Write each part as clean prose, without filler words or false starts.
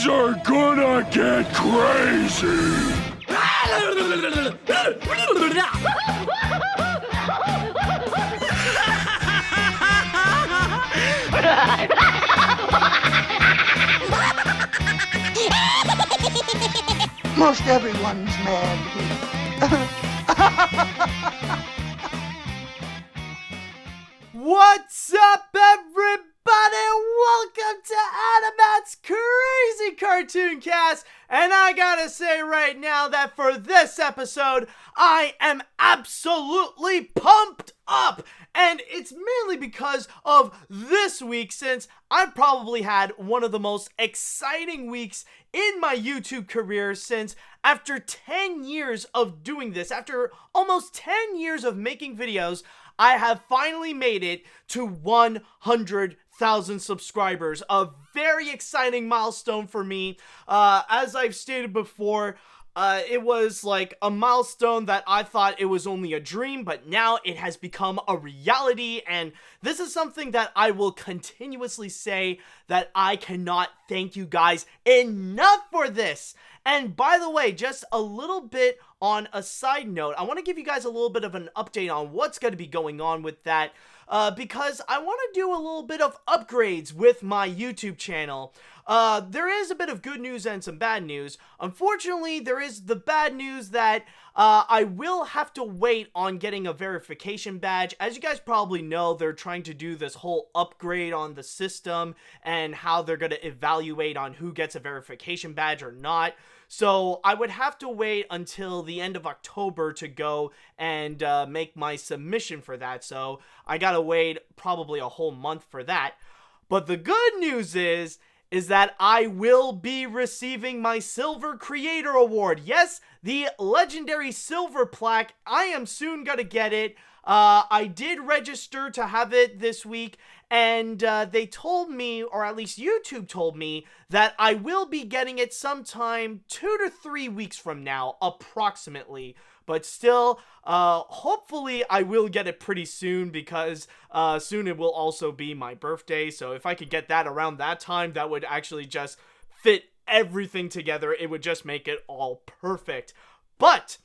Things are gonna get crazy! Most everyone's mad here. What's up, everybody? Welcome to AniMat's Crazy Cartoon Cast. And I gotta say right now that for this episode, I am absolutely pumped up. And it's mainly because of this week, since I probably had one of the most exciting weeks in my YouTube career, since after 10 years of doing this, after almost 10 years of making videos, I have finally made it to 100,000 subscribers. A very exciting milestone for me. As I've stated before, it was like a milestone that I thought it was only a dream, but now it has become a reality, and this is something that I will continuously say that I cannot thank you guys enough for this. And by the way, just a little bit on a side note, I want to give you guys a little bit of an update on what's going to be going on with that, because I want to do a little bit of upgrades with my YouTube channel. There is a bit of good news and some bad news. Unfortunately, there is the bad news that I will have to wait on getting a verification badge. As you guys probably know, they're trying to do this whole upgrade on the system and how they're going to evaluate on who gets a verification badge or not. So I would have to wait until the end of October to go and make my submission for that. So I gotta wait probably a whole month for that. But the good news is that I will be receiving my Silver Creator Award. Yes, the legendary silver plaque. I am soon gonna get it. I did register to have it this week, and they told me, or at least YouTube told me, that I will be getting it sometime 2 to 3 weeks from now, approximately. But still, hopefully I will get it pretty soon, because soon it will also be my birthday. So if I could get that around that time, that would actually just fit everything together. It would just make it all perfect. But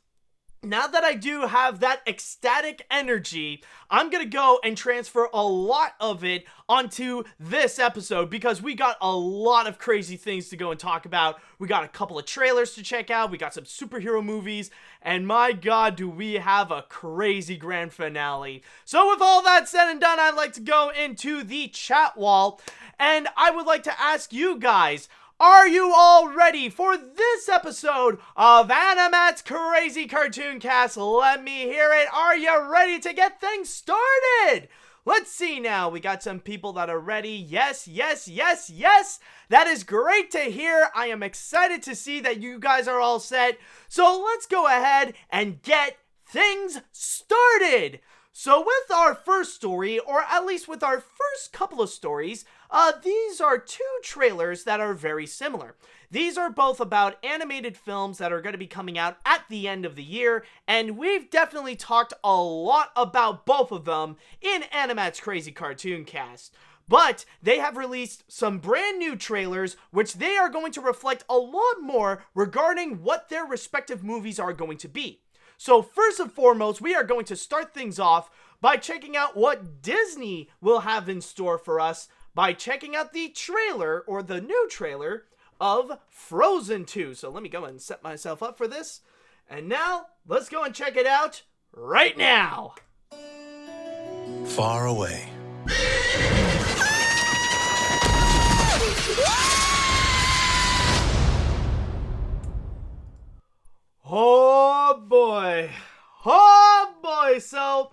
now that I do have that ecstatic energy, I'm gonna go and transfer a lot of it onto this episode, because we got a lot of crazy things to go and talk about. We got a couple of trailers to check out, we got some superhero movies, and my god, do we have a crazy grand finale. So with all that said and done, I'd like to go into the chat wall, and I would like to ask you guys, are you all ready for this episode of AniMat's Crazy Cartoon Cast? Let me hear it. Are you ready to get things started? Let's see now. We got some people that are ready. Yes, yes, yes, yes. That is great to hear. I am excited to see that you guys are all set. So let's go ahead and get things started. So with our first story, or at least with our first couple of stories, these are two trailers that are very similar. These are both about animated films that are going to be coming out at the end of the year, and we've definitely talked a lot about both of them in AniMat's Crazy Cartoon Cast. But they have released some brand new trailers, which they are going to reflect a lot more regarding what their respective movies are going to be. So first and foremost, we are going to start things off by checking out what Disney will have in store for us by checking out the trailer, or the new trailer, of Frozen 2. So let me go and set myself up for this. And now, let's go and check it out right now. Far away. Oh boy. Oh boy. So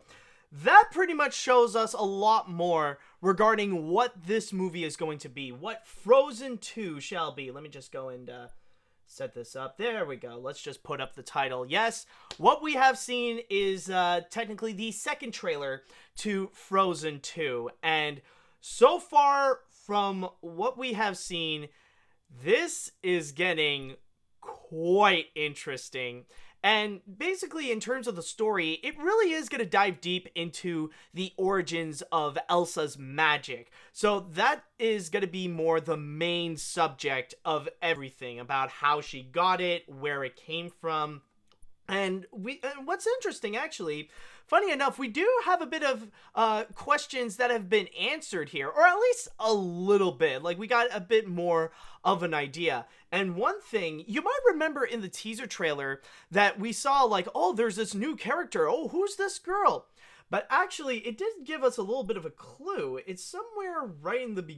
that pretty much shows us a lot more regarding what this movie is going to be, what Frozen 2 shall be. Let me just go and set this up. There we go. Let's just put up the title. Yes, what we have seen is technically the second trailer to Frozen 2. And so far from what we have seen, this is getting quite interesting. And basically, in terms of the story, it really is going to dive deep into the origins of Elsa's magic. So that is going to be more the main subject of everything, about how she got it, where it came from. And what's interesting, actually, funny enough, we do have a bit of questions that have been answered here, or at least a little bit. Like, we got a bit more of an idea. And one thing, you might remember in the teaser trailer that we saw, like, oh, there's this new character. Oh, who's this girl? But actually, it did give us a little bit of a clue. It's somewhere right in the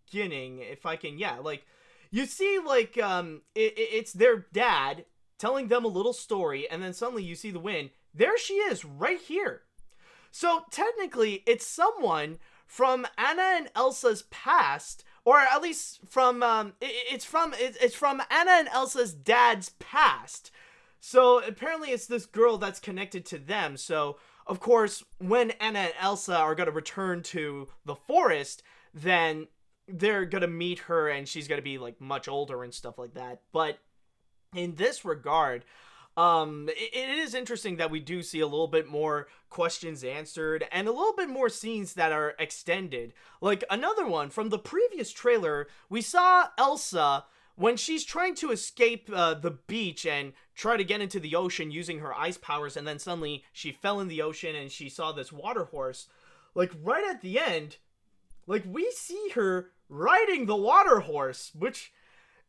beginning, if I can, yeah, like, you see, like, it's their dad telling them a little story, and then suddenly you see the wind. There she is, right here. So technically, it's someone from Anna and Elsa's past, or at least from it's from Anna and Elsa's dad's past. So apparently, it's this girl that's connected to them. So of course, when Anna and Elsa are gonna return to the forest, then they're gonna meet her, and she's gonna be like much older and stuff like that. But in this regard, it is interesting that we do see a little bit more questions answered and a little bit more scenes that are extended. Like another one from the previous trailer, we saw Elsa when she's trying to escape the beach and try to get into the ocean using her ice powers, and then suddenly she fell in the ocean and she saw this water horse. Like right at the end, like we see her riding the water horse, which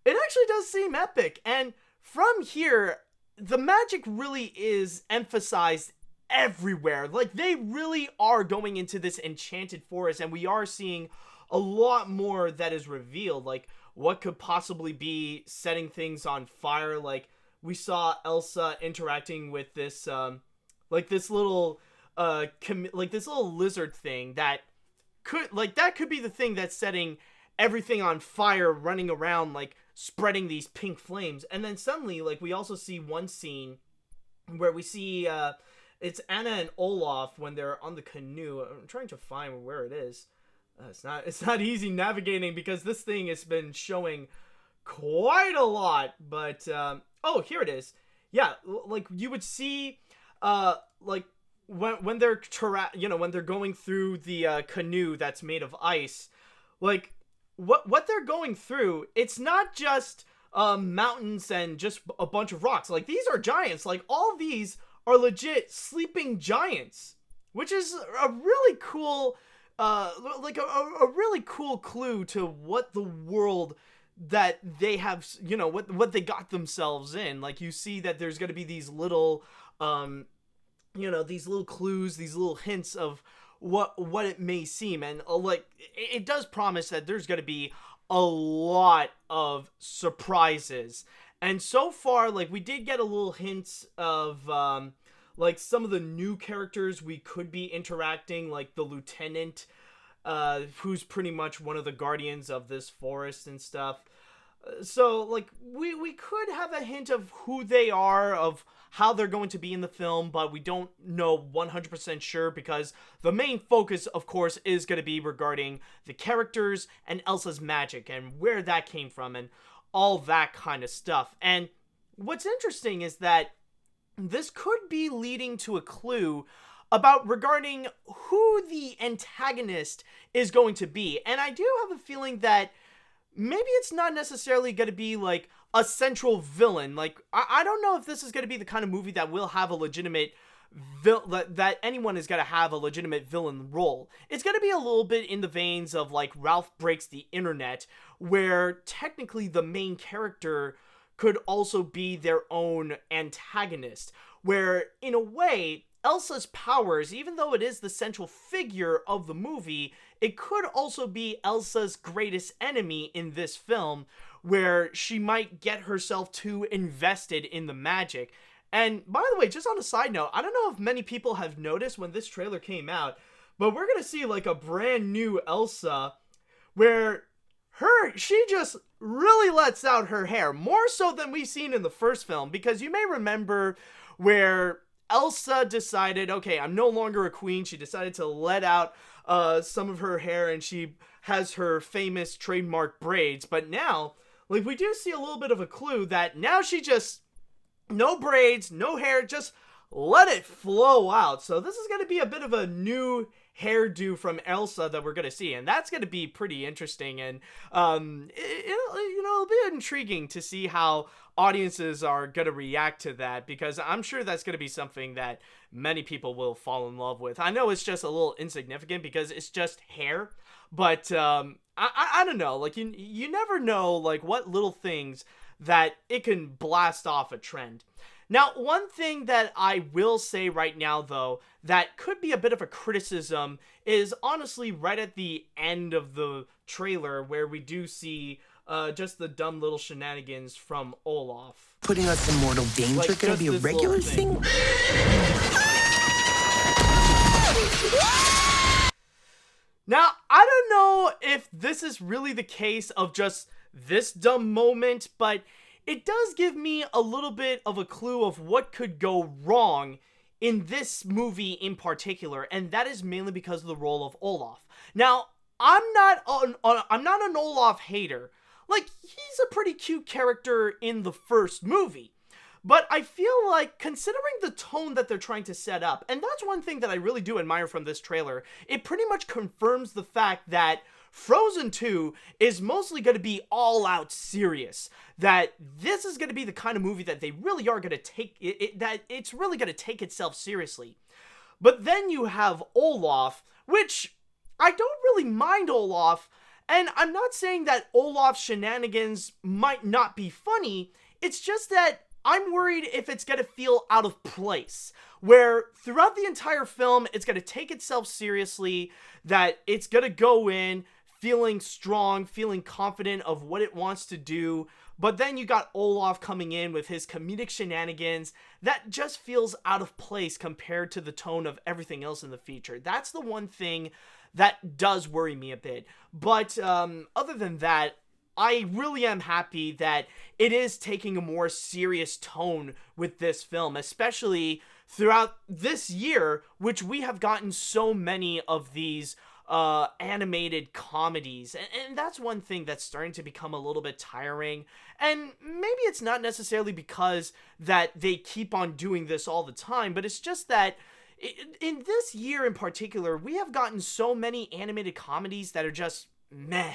it actually does seem epic. And from here, the magic really is emphasized everywhere. Like, they really are going into this enchanted forest, and we are seeing a lot more that is revealed. Like, what could possibly be setting things on fire? Like, we saw Elsa interacting with this, like, this little, this little lizard thing that could be the thing that's setting everything on fire, running around, like, spreading these pink flames. And then suddenly, like, we also see one scene where we see it's Anna and Olaf when they're on the canoe. I'm trying to find where it is. It's not easy navigating because this thing has been showing quite a lot. But oh, here it is. Yeah, like you would see like when they're when they're going through the canoe that's made of ice, like what they're going through, it's not just mountains and just a bunch of rocks. Like, these are giants. Like, all these are legit sleeping giants, which is a really cool like a really cool clue to what the world that they have, what they got themselves in. Like, you see that there's going to be these little these little clues, these little hints of what it may seem. And like, it does promise that there's going to be a lot of surprises. And so far, like, we did get a little hints of like some of the new characters we could be interacting, like the lieutenant, who's pretty much one of the guardians of this forest and stuff. So like, we could have a hint of who they are, of how they're going to be in the film, but we don't know 100% sure, because the main focus, of course, is going to be regarding the characters and Elsa's magic and where that came from and all that kind of stuff. And what's interesting is that this could be leading to a clue about regarding who the antagonist is going to be. And I do have a feeling that maybe it's not necessarily going to be like a central villain. Like, I don't know if this is going to be the kind of movie that will have a legitimate that anyone is going to have a legitimate villain role. It's going to be a little bit in the veins of like Ralph Breaks the Internet, where technically the main character could also be their own antagonist, where in a way Elsa's powers, even though it is the central figure of the movie, it could also be Elsa's greatest enemy in this film, where she might get herself too invested in the magic. And by the way, just on a side note, I don't know if many people have noticed when this trailer came out, but we're gonna see like a brand new Elsa where she just really lets out her hair, more so than we've seen in the first film. Because you may remember where Elsa decided, okay, I'm no longer a queen. She decided to let out some of her hair, and she has her famous trademark braids. But now, like, we do see a little bit of a clue that now she just No braids, no hair, just let it flow out. So this is going to be a bit of a new hairdo from Elsa that we're going to see, and that's going to be pretty interesting, and it'll be intriguing to see how audiences are going to react to that, because I'm sure that's going to be something that many people will fall in love with. I know it's just a little insignificant because it's just hair, but I don't know, like you never know like what little things that it can blast off a trend. Now, one thing that I will say right now, though, that could be a bit of a criticism is honestly right at the end of the trailer where we do see just the dumb little shenanigans from Olaf. Putting us in mortal danger Like, gonna just be a this regular little thing. thing? Now, I don't know if this is really the case of just this dumb moment, but it does give me a little bit of a clue of what could go wrong in this movie in particular, and that is mainly because of the role of Olaf. Now, I'm not an Olaf hater. Like, he's a pretty cute character in the first movie. But I feel like, considering the tone that they're trying to set up, and that's one thing that I really do admire from this trailer, it pretty much confirms the fact that Frozen 2 is mostly going to be all out serious. That this is going to be the kind of movie that they really are going to take, that it's really going to take itself seriously. But then you have Olaf, which I don't really mind Olaf, and I'm not saying that Olaf's shenanigans might not be funny, it's just that I'm worried if it's going to feel out of place, where throughout the entire film, it's going to take itself seriously, that it's going to go in feeling strong, feeling confident of what it wants to do, but then you got Olaf coming in with his comedic shenanigans that just feels out of place compared to the tone of everything else in the feature. That's the one thing that does worry me a bit, but other than that, I really am happy that it is taking a more serious tone with this film, especially throughout this year, which we have gotten so many of these animated comedies, and that's one thing that's starting to become a little bit tiring. And maybe it's not necessarily because that they keep on doing this all the time, but it's just that in this year in particular, we have gotten so many animated comedies that are just meh.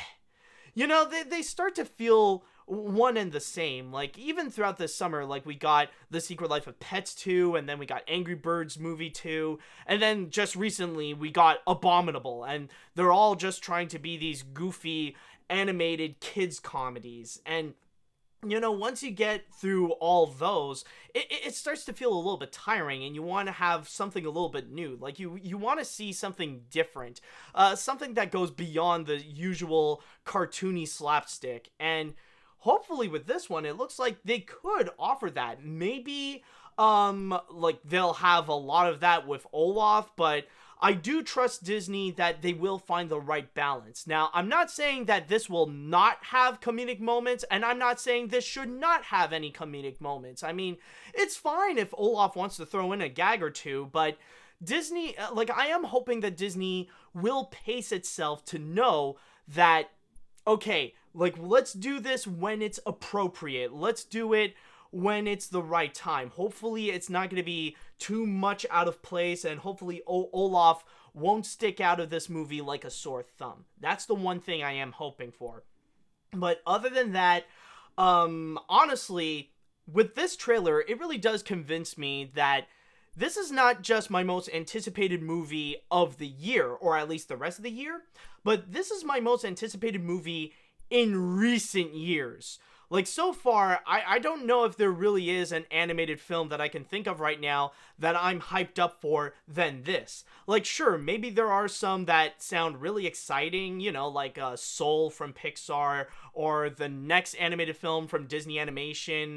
You know, they start to feel one and the same. Like, even throughout this summer, like, we got The Secret Life of Pets 2, and then we got Angry Birds Movie 2, and then just recently we got Abominable, and they're all just trying to be these goofy animated kids comedies. And you know, once you get through all those, it starts to feel a little bit tiring, and you want to have something a little bit new. Like, you want to see something different, something that goes beyond the usual cartoony slapstick. And hopefully with this one, it looks like they could offer that. Maybe, like, they'll have a lot of that with Olaf, but I do trust Disney that they will find the right balance. Now, I'm not saying that this will not have comedic moments, and I'm not saying this should not have any comedic moments. I mean, it's fine if Olaf wants to throw in a gag or two, but Disney, like, I am hoping that Disney will pace itself to know that, okay, like, let's do this when it's appropriate. Let's do it when it's the right time. Hopefully it's not going to be too much out of place, and hopefully Olaf won't stick out of this movie like a sore thumb. That's the one thing I am hoping for. But other than that, honestly, with this trailer, it really does convince me that this is not just my most anticipated movie of the year, or at least the rest of the year, but this is my most anticipated movie in recent years. Like, so far, I don't know if there really is an animated film that I can think of right now that I'm hyped up for than this. Like, sure, maybe there are some that sound really exciting, you know, like Soul from Pixar, or the next animated film from Disney Animation,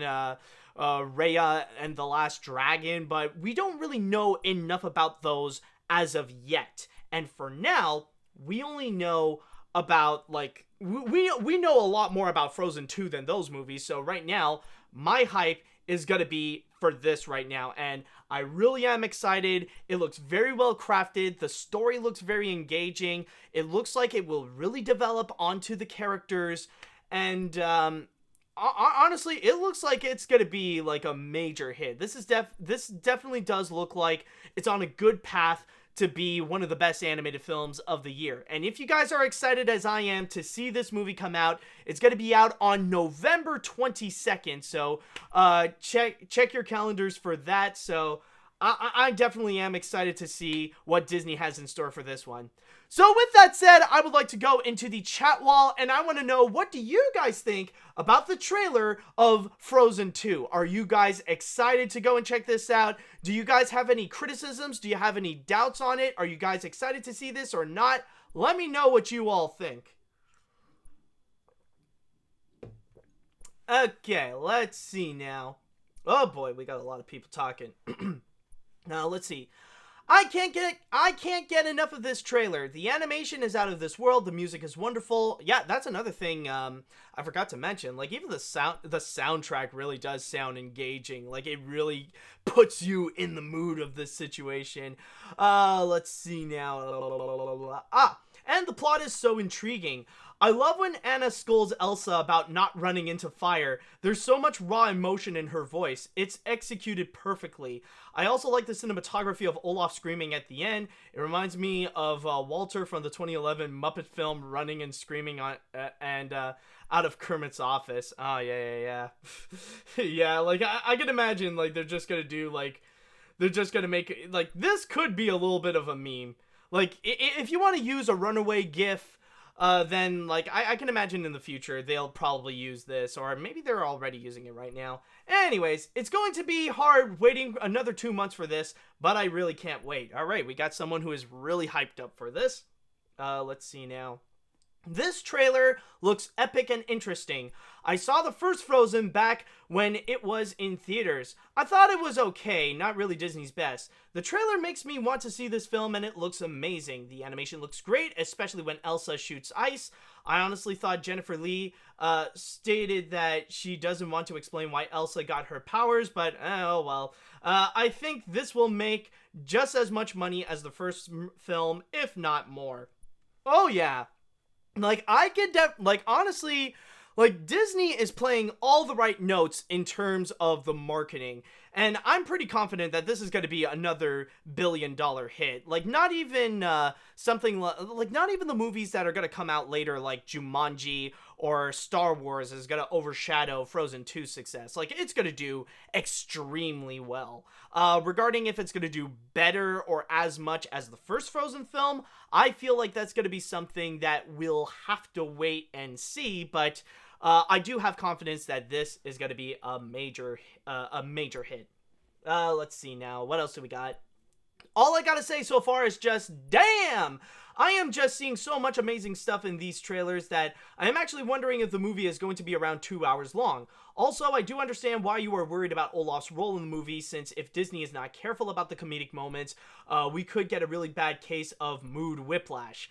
Raya and the Last Dragon, but we don't really know enough about those as of yet. And for now, we only know about, like, we know a lot more about Frozen 2 than those movies, so right now, my hype is gonna be for this right now, and I really am excited. It looks very well crafted, the story looks very engaging, it looks like it will really develop onto the characters, and honestly, it looks like it's gonna be like a major hit. This definitely does look like it's on a good path to be one of the best animated films of the year. And if you guys are excited as I am to see this movie come out, it's going to be out on November 22nd. So check your calendars for that. So I definitely am excited to see what Disney has in store for this one. So with that said, I would like to go into the chat wall, and I want to know, what do you guys think about the trailer of Frozen 2? Are you guys excited to go and check this out? Do you guys have any criticisms? Do you have any doubts on it? Are you guys excited to see this or not? Let me know what you all think. Okay, let's see now. Oh boy, we got a lot of people talking. Now, let's see. I can't get enough of this trailer. The animation is out of this world. The music is wonderful. Yeah, that's another thing I forgot to mention. Like, even the soundtrack really does sound engaging. Like, it really puts you in the mood of this situation. Let's see now. And the plot is so intriguing. I love when Anna scolds Elsa about not running into fire. There's so much raw emotion in her voice. It's executed perfectly. I also like the cinematography of Olaf screaming at the end. It reminds me of Walter from the 2011 Muppet film running and screaming out of Kermit's office. Oh, yeah. Yeah, like, I can imagine, like, they're just gonna make it, like, this could be a little bit of a meme. Like, if you want to use a runaway gif, then, like, I can imagine in the future they'll probably use this, or maybe they're already using it right now. Anyways, it's going to be hard waiting another 2 months for this, but I really can't wait. Alright, we got someone who is really hyped up for this. Let's see now. This trailer looks epic and interesting. I saw the first Frozen back when it was in theaters. I thought it was okay, not really Disney's best. The trailer makes me want to see this film and it looks amazing. The animation looks great, especially when Elsa shoots ice. I honestly thought Jennifer Lee stated that she doesn't want to explain why Elsa got her powers, but oh well. I think this will make just as much money as the first film, if not more. Oh yeah. Like, honestly, like, Disney is playing all the right notes in terms of the marketing, and I'm pretty confident that this is going to be another billion-dollar hit. Like, not even not even the movies that are going to come out later, like Jumanji or Star Wars, is going to overshadow Frozen 2's success. Like, it's going to do extremely well. Regarding if it's going to do better or as much as the first Frozen film, I feel like that's going to be something that we'll have to wait and see, but I do have confidence that this is going to be a major hit. Let's see now. What else do we got? All I gotta say so far is just, damn! I am just seeing so much amazing stuff in these trailers that I am actually wondering if the movie is going to be around 2 hours long. Also, I do understand why you are worried about Olaf's role in the movie, since if Disney is not careful about the comedic moments, we could get a really bad case of mood whiplash.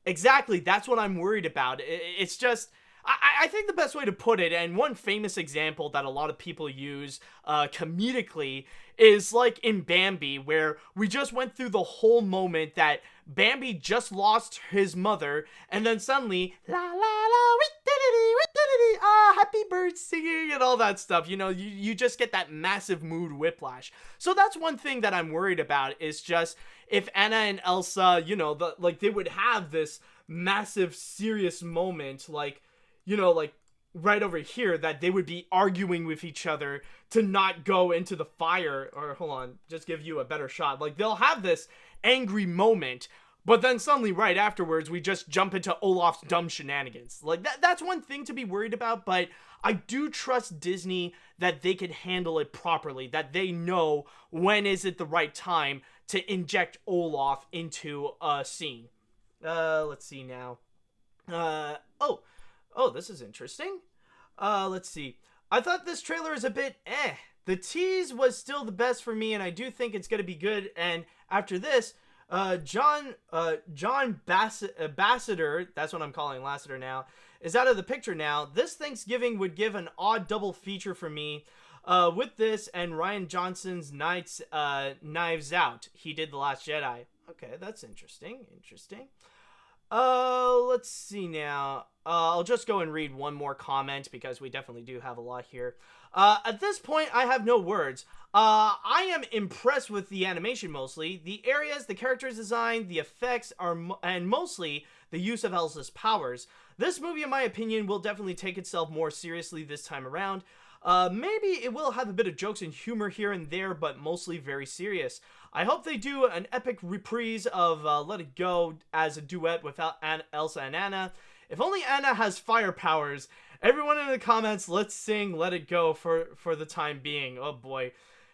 Exactly, that's what I'm worried about. It's just, I think the best way to put it, and one famous example that a lot of people use comedically, is like in Bambi, where we just went through the whole moment that Bambi just lost his mother, and then suddenly, la la la, wee-dee-dee-dee, happy birds singing, and all that stuff. You know, you just get that massive mood whiplash. So that's one thing that I'm worried about, is just if Anna and Elsa, you know, they would have this massive serious moment, like, you know, like right over here, that they would be arguing with each other to not go into the fire, or hold on, just give you a better shot. Like, they'll have this angry moment, but then suddenly right afterwards, we just jump into Olaf's dumb shenanigans. Like, that's one thing to be worried about, but I do trust Disney that they can handle it properly, that they know when is it the right time to inject Olaf into a scene. Let's see now. Oh, this is interesting. Let's see. I thought this trailer is a bit eh. The tease was still the best for me, and I do think it's going to be good. And after this, John Bassiter, that's what I'm calling Lasseter now, is out of the picture now. This Thanksgiving would give an odd double feature for me. With this and Rian Johnson's Knives Out. He did The Last Jedi. Okay, that's interesting. Let's see now. I'll just go and read one more comment because we definitely do have a lot here. At this point, I have no words. I am impressed with the animation mostly. The areas, the characters design, the effects and mostly the use of Elsa's powers. This movie, in my opinion, will definitely take itself more seriously this time around. Maybe it will have a bit of jokes and humor here and there, but mostly very serious. I hope they do an epic reprise of Let It Go as a duet with Elsa and Anna. If only Anna has fire powers. Everyone in the comments, let's sing Let It Go for the time being. Oh boy.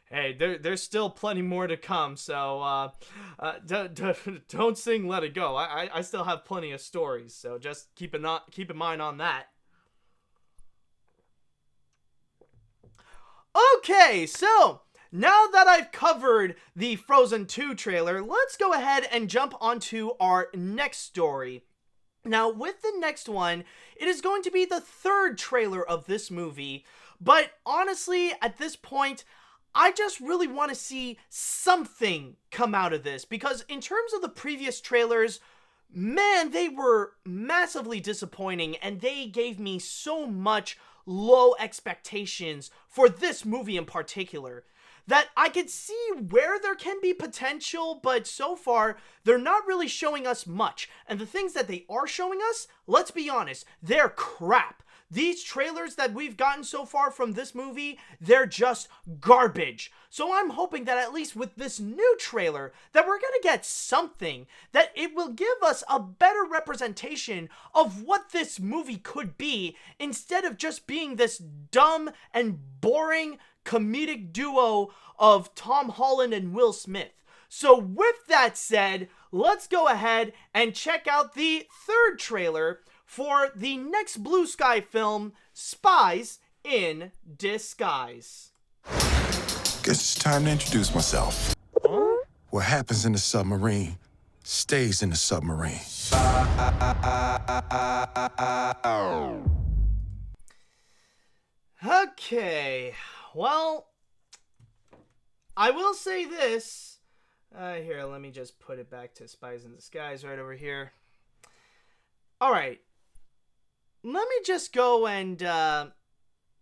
Hey, there's still plenty more to come, so don't sing Let It Go. I still have plenty of stories, so just keep in mind on that. Okay, so now that I've covered the Frozen 2 trailer, let's go ahead and jump onto our next story. Now, with the next one, it is going to be the third trailer of this movie, but honestly, at this point, I just really want to see something come out of this, because in terms of the previous trailers, man, they were massively disappointing, and they gave me so much low expectations for this movie in particular, that I could see where there can be potential, but so far, they're not really showing us much. And the things that they are showing us, let's be honest, they're crap. These trailers that we've gotten so far from this movie, they're just garbage. So I'm hoping that at least with this new trailer, that we're gonna get something, that it will give us a better representation of what this movie could be, instead of just being this dumb and boring comedic duo of Tom Holland and Will Smith. So with that said, let's go ahead and check out the third trailer for the next Blue Sky film, Spies in Disguise. Guess it's time to introduce myself. Huh? What happens in the submarine stays in the submarine. Okay, well, I will say this. Here, let me just put it back to Spies in Disguise right over here. Alright, let me just go and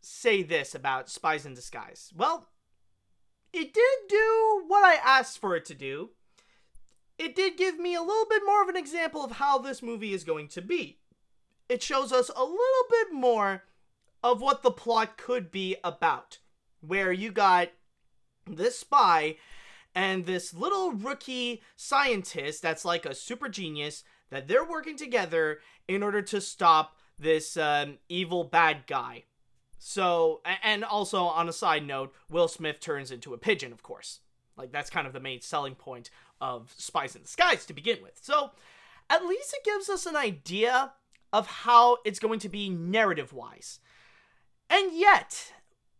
say this about Spies in Disguise. Well, it did do what I asked for it to do. It did give me a little bit more of an example of how this movie is going to be. It shows us a little bit more of what the plot could be about, where you got this spy and this little rookie scientist that's like a super genius, that they're working together in order to stop this evil bad guy. So, and also on a side note, Will Smith turns into a pigeon, of course. Like, that's kind of the main selling point of Spies in Disguise to begin with. So, at least it gives us an idea of how it's going to be narrative-wise. And yet,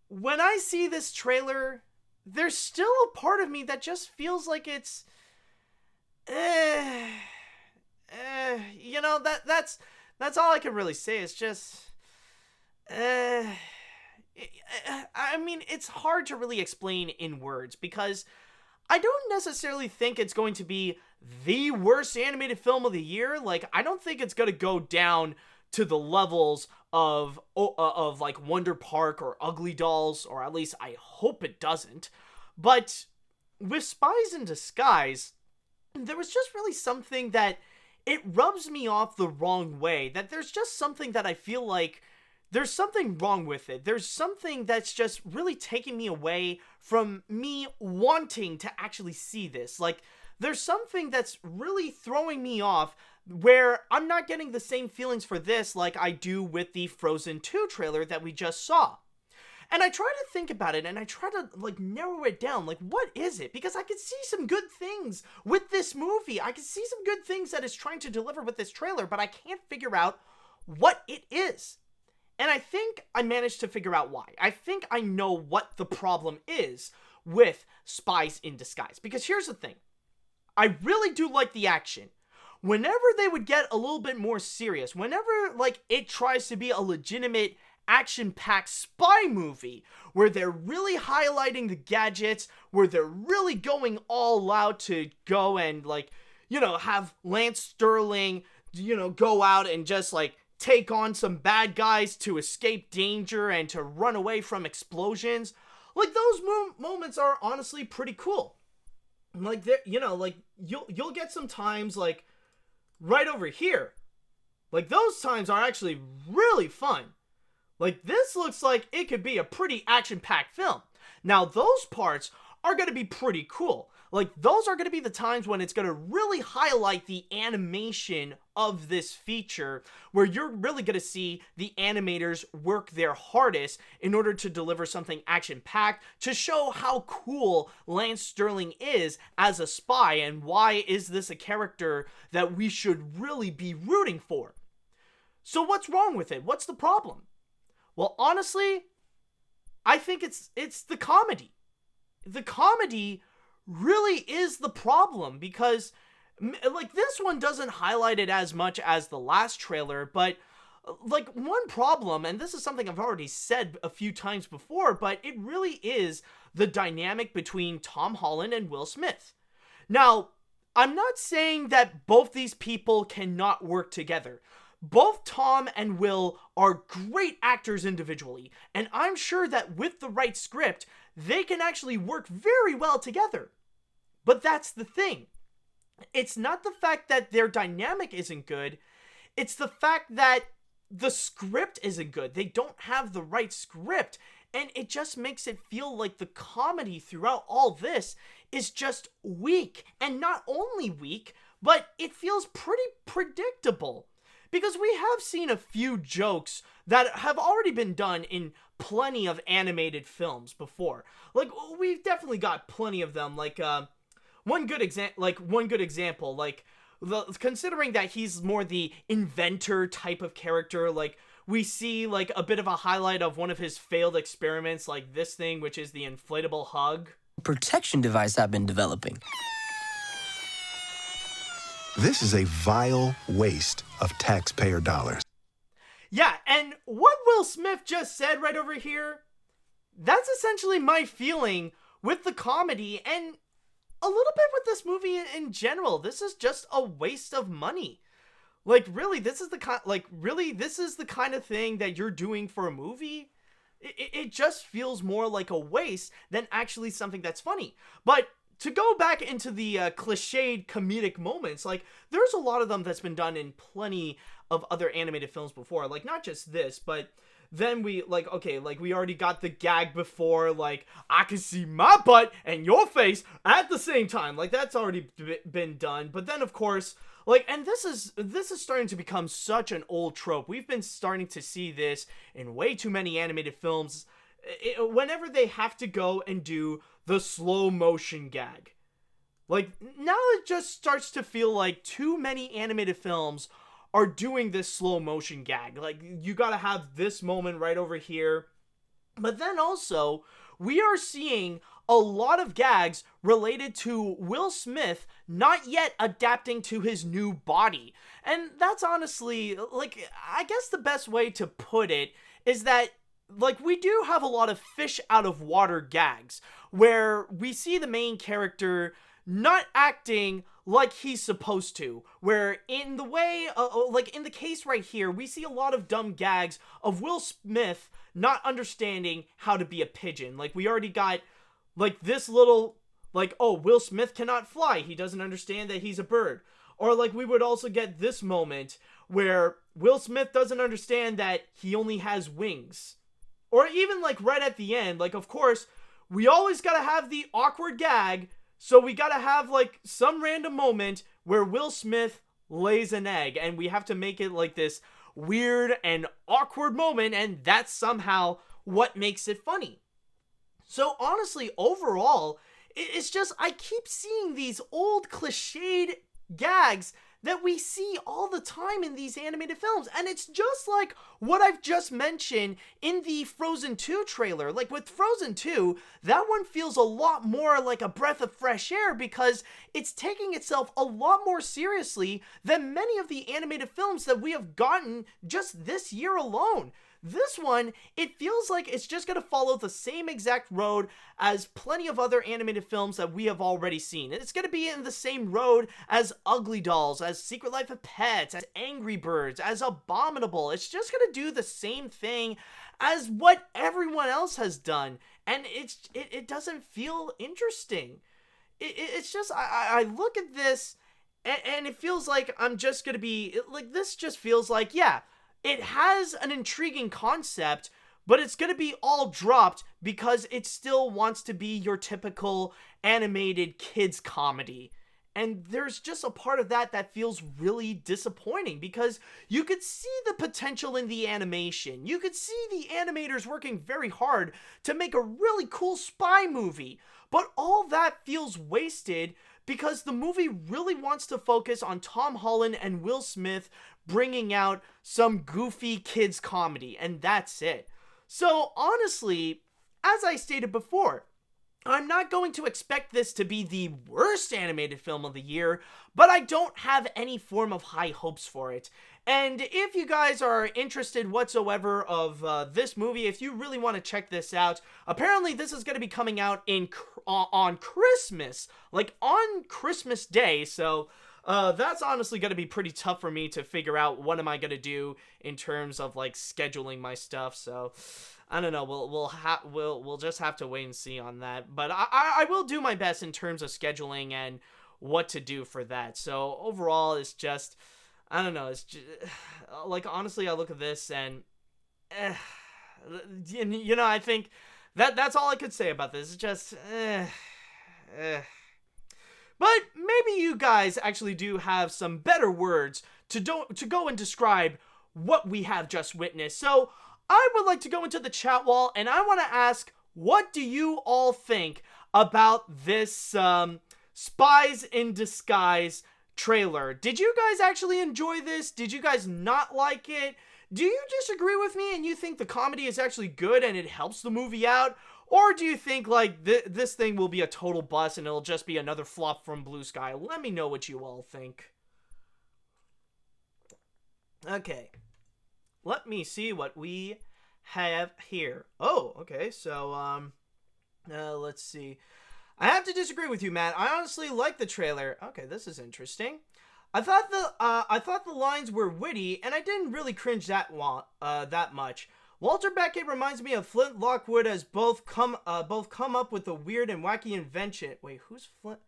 when I see this trailer, there's still a part of me that just feels like it's, you know, that's all I can really say. It's just, I mean, it's hard to really explain in words, because I don't necessarily think it's going to be the worst animated film of the year. Like, I don't think it's going to go down to the levels of like Wonder Park or Ugly Dolls, or at least I hope it doesn't. But with Spies in Disguise, there was just really something that it rubs me off the wrong way. That there's just something that I feel like there's something wrong with it. There's something that's just really taking me away from me wanting to actually see this. Like, there's something that's really throwing me off, where I'm not getting the same feelings for this like I do with the Frozen 2 trailer that we just saw. And I try to think about it, and I try to, like, narrow it down. Like, what is it? Because I could see some good things with this movie. I could see some good things that it's trying to deliver with this trailer, but I can't figure out what it is. And I think I managed to figure out why. I think I know what the problem is with Spies in Disguise. Because here's the thing. I really do like the action. Whenever they would get a little bit more serious, whenever, like, it tries to be a legitimate action-packed spy movie, where they're really highlighting the gadgets, where they're really going all out to go and, like, you know, have Lance Sterling go out and just like take on some bad guys to escape danger and to run away from explosions. Like those moments are honestly pretty cool. Like like you'll get some times like right over here. Like those times are actually really fun. Like this looks like it could be a pretty action-packed film. Now those parts are going to be pretty cool. Like those are going to be the times when it's going to really highlight the animation of this feature, where you're really going to see the animators work their hardest in order to deliver something action-packed, to show how cool Lance Sterling is as a spy and why is this a character that we should really be rooting for. So what's wrong with it? What's the problem? Well, honestly, I think it's the comedy. The comedy really is the problem, because like this one doesn't highlight it as much as the last trailer, but like one problem, and this is something I've already said a few times before, but it really is the dynamic between Tom Holland and Will Smith. Now, I'm not saying that both these people cannot work together. Both Tom and Will are great actors individually, and I'm sure that with the right script, they can actually work very well together. But that's the thing. It's not the fact that their dynamic isn't good, it's the fact that the script isn't good. They don't have the right script, and it just makes it feel like the comedy throughout all this is just weak. And not only weak, but it feels pretty predictable. Because we have seen a few jokes that have already been done in plenty of animated films before. Like, we've definitely got plenty of them. Like, one good example, considering that he's more the inventor type of character, like, we see, like, a bit of a highlight of one of his failed experiments, like this thing, which is the inflatable hug. Protection device I've been developing. This is a vile waste of taxpayer dollars. Yeah, and what Will Smith just said right over here, that's essentially my feeling with the comedy and a little bit with this movie in general. This is just a waste of money. Like, really, this is the kind of thing that you're doing for a movie? It just feels more like a waste than actually something that's funny. But to go back into the cliched comedic moments, like, there's a lot of them that's been done in plenty of other animated films before. Like, not just this, but then we, like, okay, like, we already got the gag before, like, I can see my butt and your face at the same time. Like, that's already been done. But then, of course, like, and this is starting to become such an old trope. We've been starting to see this in way too many animated films. Whenever they have to go and do the slow motion gag. Like, now it just starts to feel like too many animated films are doing this slow motion gag. Like, you gotta have this moment right over here. But then also, we are seeing a lot of gags related to Will Smith not yet adapting to his new body. And that's honestly, like, I guess the best way to put it is that, like, we do have a lot of fish out of water gags where we see the main character not acting like he's supposed to, where in the way, like in the case right here, we see a lot of dumb gags of Will Smith not understanding how to be a pigeon. Like, we already got, like, this little, like, oh, Will Smith cannot fly, he doesn't understand that he's a bird. Or, like, we would also get this moment where Will Smith doesn't understand that he only has wings. Or even, like, right at the end, like, of course, we always gotta have the awkward gag, so we gotta have, like, some random moment where Will Smith lays an egg, and we have to make it, like, this weird and awkward moment, and that's somehow what makes it funny. So, honestly, overall, it's just, I keep seeing these old cliched gags that we see all the time in these animated films, and it's just like what I've just mentioned in the Frozen 2 trailer. Like, with Frozen 2, that one feels a lot more like a breath of fresh air because it's taking itself a lot more seriously than many of the animated films that we have gotten just this year alone. This one, it feels like it's just going to follow the same exact road as plenty of other animated films that we have already seen. It's going to be in the same road as Ugly Dolls, as Secret Life of Pets, as Angry Birds, as Abominable. It's just going to do the same thing as what everyone else has done, and it doesn't feel interesting. It's just, I look at this, and it feels like I'm just going to be, like, this just feels like, yeah, it has an intriguing concept, but it's going to be all dropped because it still wants to be your typical animated kids comedy. And there's just a part of that feels really disappointing because you could see the potential in the animation. You could see the animators working very hard to make a really cool spy movie. But all that feels wasted because the movie really wants to focus on Tom Holland and Will Smith bringing out some goofy kids comedy, and that's it. So honestly, as I stated before, I'm not going to expect this to be the worst animated film of the year, but I don't have any form of high hopes for it. And if you guys are interested whatsoever of this movie, if you really want to check this out, apparently this is going to be coming out on Christmas, like on Christmas Day, so that's honestly going to be pretty tough for me to figure out what am I going to do in terms of like scheduling my stuff, so I don't know. We'll just have to wait and see on that. But I will do my best in terms of scheduling and what to do for that. So overall, it's just, I don't know. It's just, like, honestly, I look at this and you know, I think that's all I could say about this. It's just But maybe you guys actually do have some better words to go and describe what we have just witnessed. So I would like to go into the chat wall and I want to ask, what do you all think about this Spies in Disguise trailer? Did you guys actually enjoy this? Did you guys not like it? Do you disagree with me and you think the comedy is actually good and it helps the movie out? Or do you think like this thing will be a total bust and it'll just be another flop from Blue Sky? Let me know what you all think. Okay. Let me see what we have here. Oh, okay. So, let's see. I have to disagree with you, Matt. I honestly like the trailer. Okay, this is interesting. I thought the lines were witty, and I didn't really cringe that much. Walter Beckett reminds me of Flint Lockwood as both come up with a weird and wacky invention. Wait, who's Flint?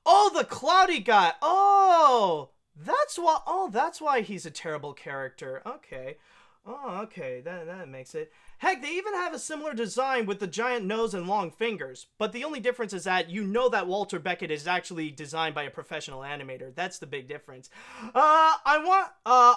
Oh, the cloudy guy. Oh, that's why he's a terrible character. Okay. Oh, okay, that makes it. Heck, they even have a similar design with the giant nose and long fingers. But the only difference is that you know that Walter Beckett is actually designed by a professional animator. That's the big difference. I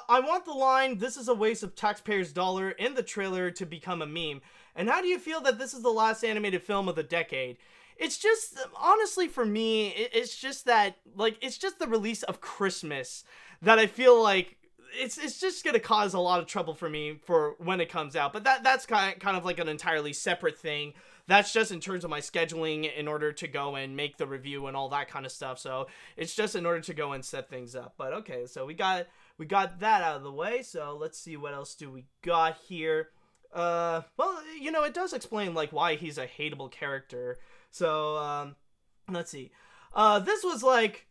want the line, "This is a waste of taxpayers' dollar," in the trailer to become a meme. And how do you feel that this is the last animated film of the decade? It's just, honestly, for me, it's just that, like, it's just the release of Christmas that I feel like it's just gonna cause a lot of trouble for me for when it comes out. But that's kind of like an entirely separate thing. That's just in terms of my scheduling in order to go and make the review and all that kind of stuff. So it's just in order to go and set things up. But okay, so we got that out of the way. So let's see, what else do we got here. Well, you know, it does explain like why he's a hateable character. So let's see. This was like,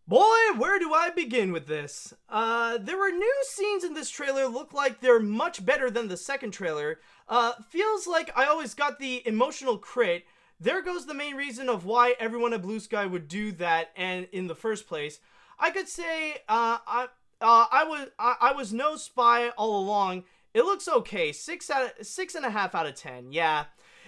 boy, where do I begin with this? There were new scenes in this trailer look like they're much better than the second trailer. Feels like I always got the emotional crit. There goes the main reason of why everyone at Blue Sky would do that and in the first place. I could say I was no spy all along. It looks okay. 6.5 out of 10. Yeah.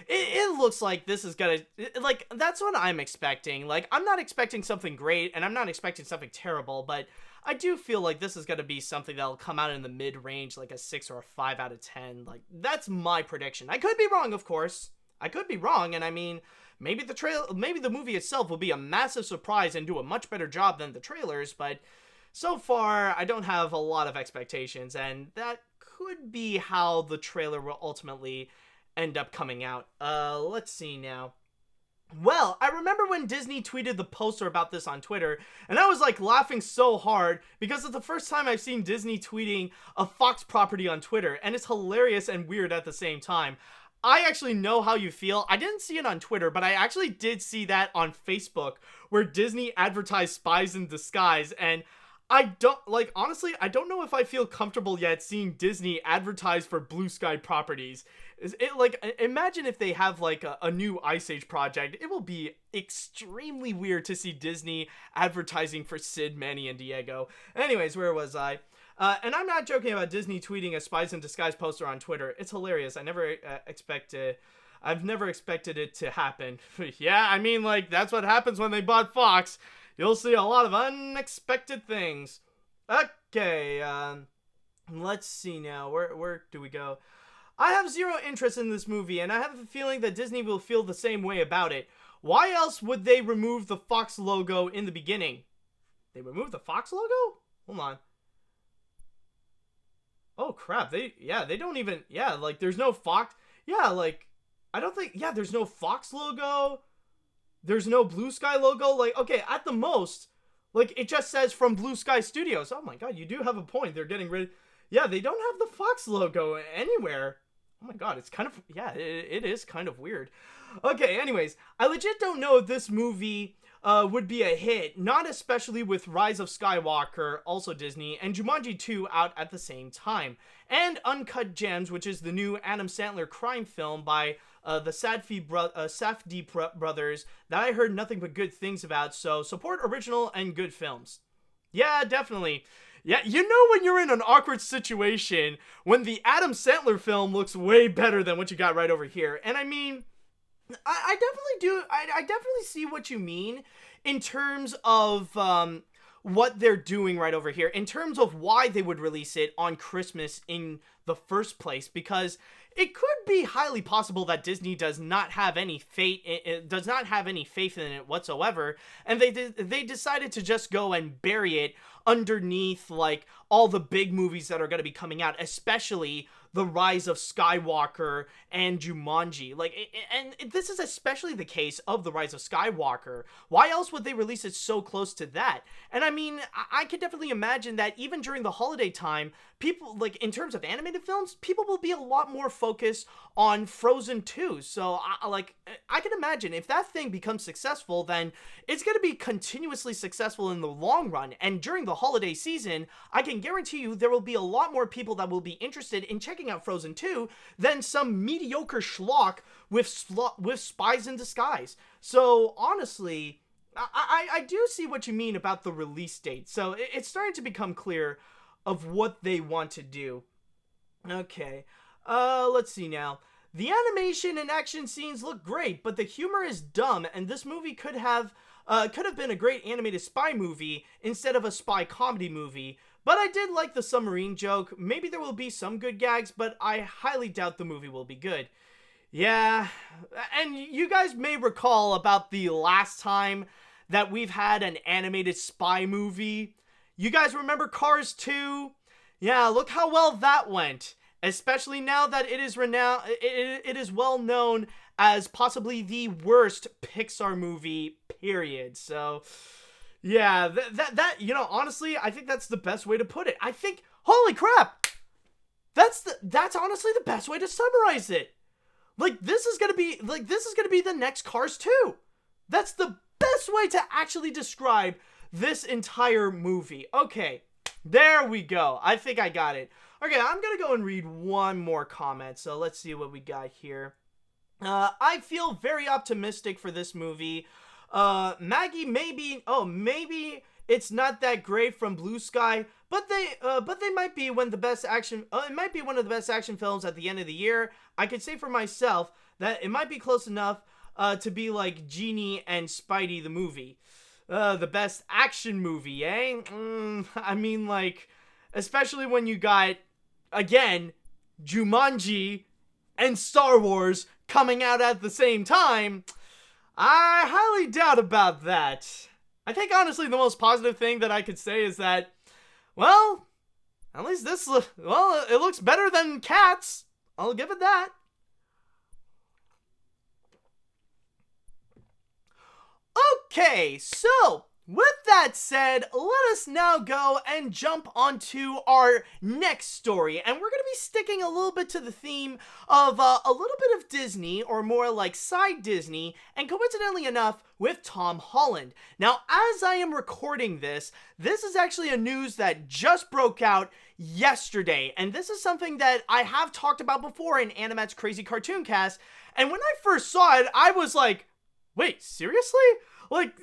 It looks like this is gonna, like, that's what I'm expecting. Like, I'm not expecting something great, and I'm not expecting something terrible, but I do feel like this is gonna be something that'll come out in the mid-range, like a 6 or a 5 out of 10. Like, that's my prediction. I could be wrong, of course. I could be wrong, and I mean, maybe the movie itself will be a massive surprise and do a much better job than the trailers, but so far, I don't have a lot of expectations, and that could be how the trailer will ultimately end up coming out. Let's see now. Well, I remember when Disney tweeted the poster about this on Twitter, and I was like laughing so hard because it's the first time I've seen Disney tweeting a Fox property on Twitter, and it's hilarious and weird at the same time. I actually know how you feel. I didn't see it on Twitter, but I actually did see that on Facebook where Disney advertised Spies in Disguise, and I don't, like, honestly, I don't know if I feel comfortable yet seeing Disney advertise for Blue Sky properties. Is it, like, imagine if they have, like, a new Ice Age project. It will be extremely weird to see Disney advertising for Sid, Manny, and Diego. Anyways, where was I? And I'm not joking about Disney tweeting a Spies in Disguise poster on Twitter. It's hilarious. I've never expected it to happen. Yeah, I mean, like, that's what happens when they bought Fox. You'll see a lot of unexpected things. Okay, let's see now. Where do we go? I have zero interest in this movie, and I have a feeling that Disney will feel the same way about it. Why else would they remove the Fox logo in the beginning? They removed the Fox logo? Hold on. Oh, crap. They don't even... Yeah, like, there's no Fox... Yeah, like, I don't think... Yeah, there's no Fox logo. There's no Blue Sky logo. Like, okay, at the most, like, it just says from Blue Sky Studios. Oh my god, you do have a point. They're getting rid... Yeah, they don't have the Fox logo anywhere. Oh my god, it's kind of... Yeah, it is kind of weird. Okay, anyways, I legit don't know if this movie would be a hit, not especially with Rise of Skywalker, also Disney, and Jumanji 2 out at the same time. And Uncut Gems, which is the new Adam Sandler crime film by the Safdie brothers that I heard nothing but good things about, so support original and good films. Yeah, definitely. Yeah, you know when you're in an awkward situation when the Adam Sandler film looks way better than what you got right over here. And I mean, I definitely do. I definitely see what you mean in terms of what they're doing right over here, in terms of why they would release it on Christmas in the first place, because it could be highly possible that Disney does not have any faith in it whatsoever, and they decided to just go and bury it underneath, like, all the big movies that are going to be coming out, especially The Rise of Skywalker and Jumanji. Like, and this is especially the case of The Rise of Skywalker. Why else would they release it so close to that? And I mean, I could definitely imagine that even during the holiday time, people, like, in terms of animated films, people will be a lot more focused on Frozen 2. So, I can imagine if that thing becomes successful, then it's going to be continuously successful in the long run. And during the holiday season, I can guarantee you there will be a lot more people that will be interested in checking out Frozen 2 than some mediocre schlock with Spies in Disguise. So, honestly, I do see what you mean about the release date. So, it's starting to become clear of what they want to do. Okay, let's see now. The animation and action scenes look great, but the humor is dumb, and this movie could have been a great animated spy movie instead of a spy comedy movie. But I did like the submarine joke. Maybe there will be some good gags, but I highly doubt the movie will be good. Yeah, and you guys may recall about the last time that we've had an animated spy movie. You guys remember Cars 2? Yeah, look how well that went. Especially now that it is renowned, it is well known as possibly the worst Pixar movie, period. So, yeah, that you know, honestly, I think that's the best way to put it. I think, holy crap, that's honestly the best way to summarize it. Like, this is gonna be the next Cars 2. That's the best way to actually describe this entire movie. Okay, there we go. I think I got it. Okay, I'm gonna go and read one more comment, so let's see what we got here. I feel very optimistic for this movie. Maggie, maybe it's not that great from Blue Sky, but they might be one of the best action. It might be one of the best action films at the end of the year. I could say for myself that it might be close enough to be like Genie and Spidey the movie. The best action movie, eh? I mean, like, especially when you got, again, Jumanji and Star Wars coming out at the same time. I highly doubt about that. I think, honestly, the most positive thing that I could say is that, well, at least it looks better than Cats. I'll give it that. Okay, so with that said, let us now go and jump onto our next story. And we're going to be sticking a little bit to the theme of a little bit of Disney, or more like side Disney, and coincidentally enough, with Tom Holland. Now, as I am recording this is actually a news that just broke out yesterday. And this is something that I have talked about before in AniMat's Crazy Cartoon Cast. And when I first saw it, I was like, wait, seriously? Like,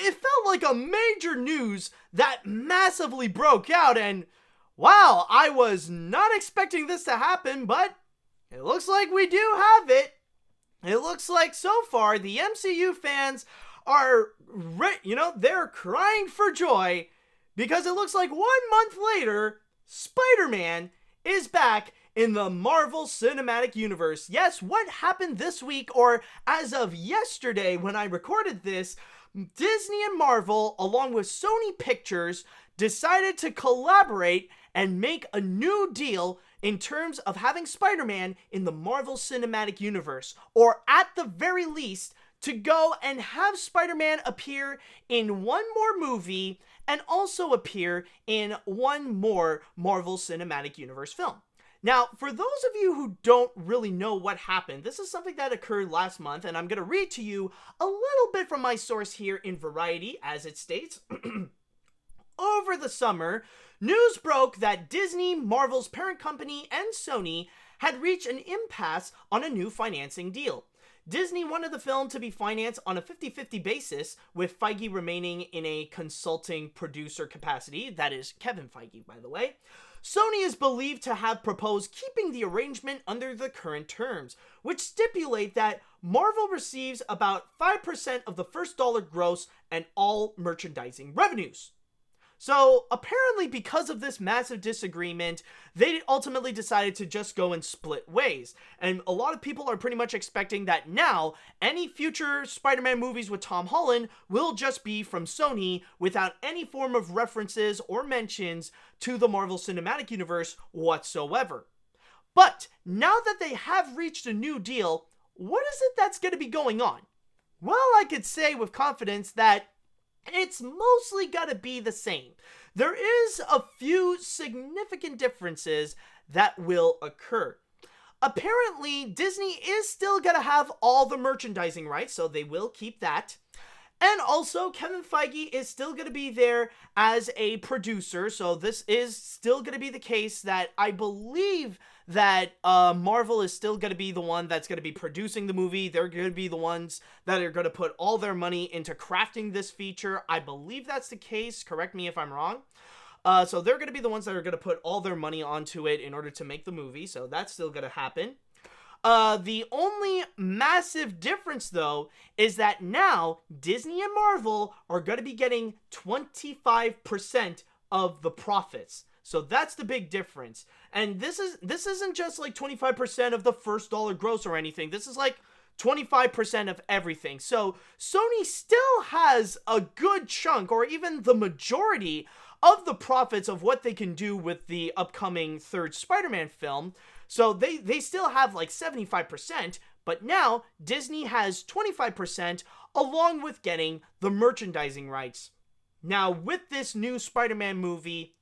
it felt like a major news that massively broke out, and wow, I was not expecting this to happen, but it looks like we do have it. It looks like so far the MCU fans are, they're crying for joy, because it looks like 1 month later, Spider-Man is back in the Marvel Cinematic Universe. Yes, what happened this week, or as of yesterday when I recorded this, Disney and Marvel, along with Sony Pictures, decided to collaborate and make a new deal in terms of having Spider-Man in the Marvel Cinematic Universe, or at the very least, to go and have Spider-Man appear in one more movie and also appear in one more Marvel Cinematic Universe film. Now, for those of you who don't really know what happened, this is something that occurred last month, and I'm going to read to you a little bit from my source here in Variety, as it states. Over the summer, news broke that Disney, Marvel's parent company, and Sony had reached an impasse on a new financing deal. Disney wanted the film to be financed on a 50-50 basis, with Feige remaining in a consulting producer capacity. That is Kevin Feige, by the way. Sony is believed to have proposed keeping the arrangement under the current terms, which stipulate that Marvel receives about 5% of the first dollar gross and all merchandising revenues. So, apparently because of this massive disagreement, they ultimately decided to just go and split ways. And a lot of people are pretty much expecting that now, any future Spider-Man movies with Tom Holland will just be from Sony without any form of references or mentions to the Marvel Cinematic Universe whatsoever. But, now that they have reached a new deal, what is it that's going to be going on? Well, I could say with confidence that it's mostly gotta be the same. There is a few significant differences that will occur. Apparently, Disney is still gonna have all the merchandising rights, so they will keep that. And also, Kevin Feige is still going to be there as a producer, so this is still going to be the case that I believe that Marvel is still going to be the one that's going to be producing the movie. They're going to be the ones that are going to put all their money into crafting this feature. I believe that's the case. Correct me if I'm wrong. So they're going to be the ones that are going to put all their money onto it in order to make the movie, so that's still going to happen. The only massive difference, though, is that now Disney and Marvel are going to be getting 25% of the profits. So that's the big difference. And this isn't just like 25% of the first dollar gross or anything. This is like 25% of everything. So Sony still has a good chunk, or even the majority of the profits of what they can do with the upcoming third Spider-Man film. So they still have like 75%, but now Disney has 25% along with getting the merchandising rights. Now, with this new Spider-Man movie,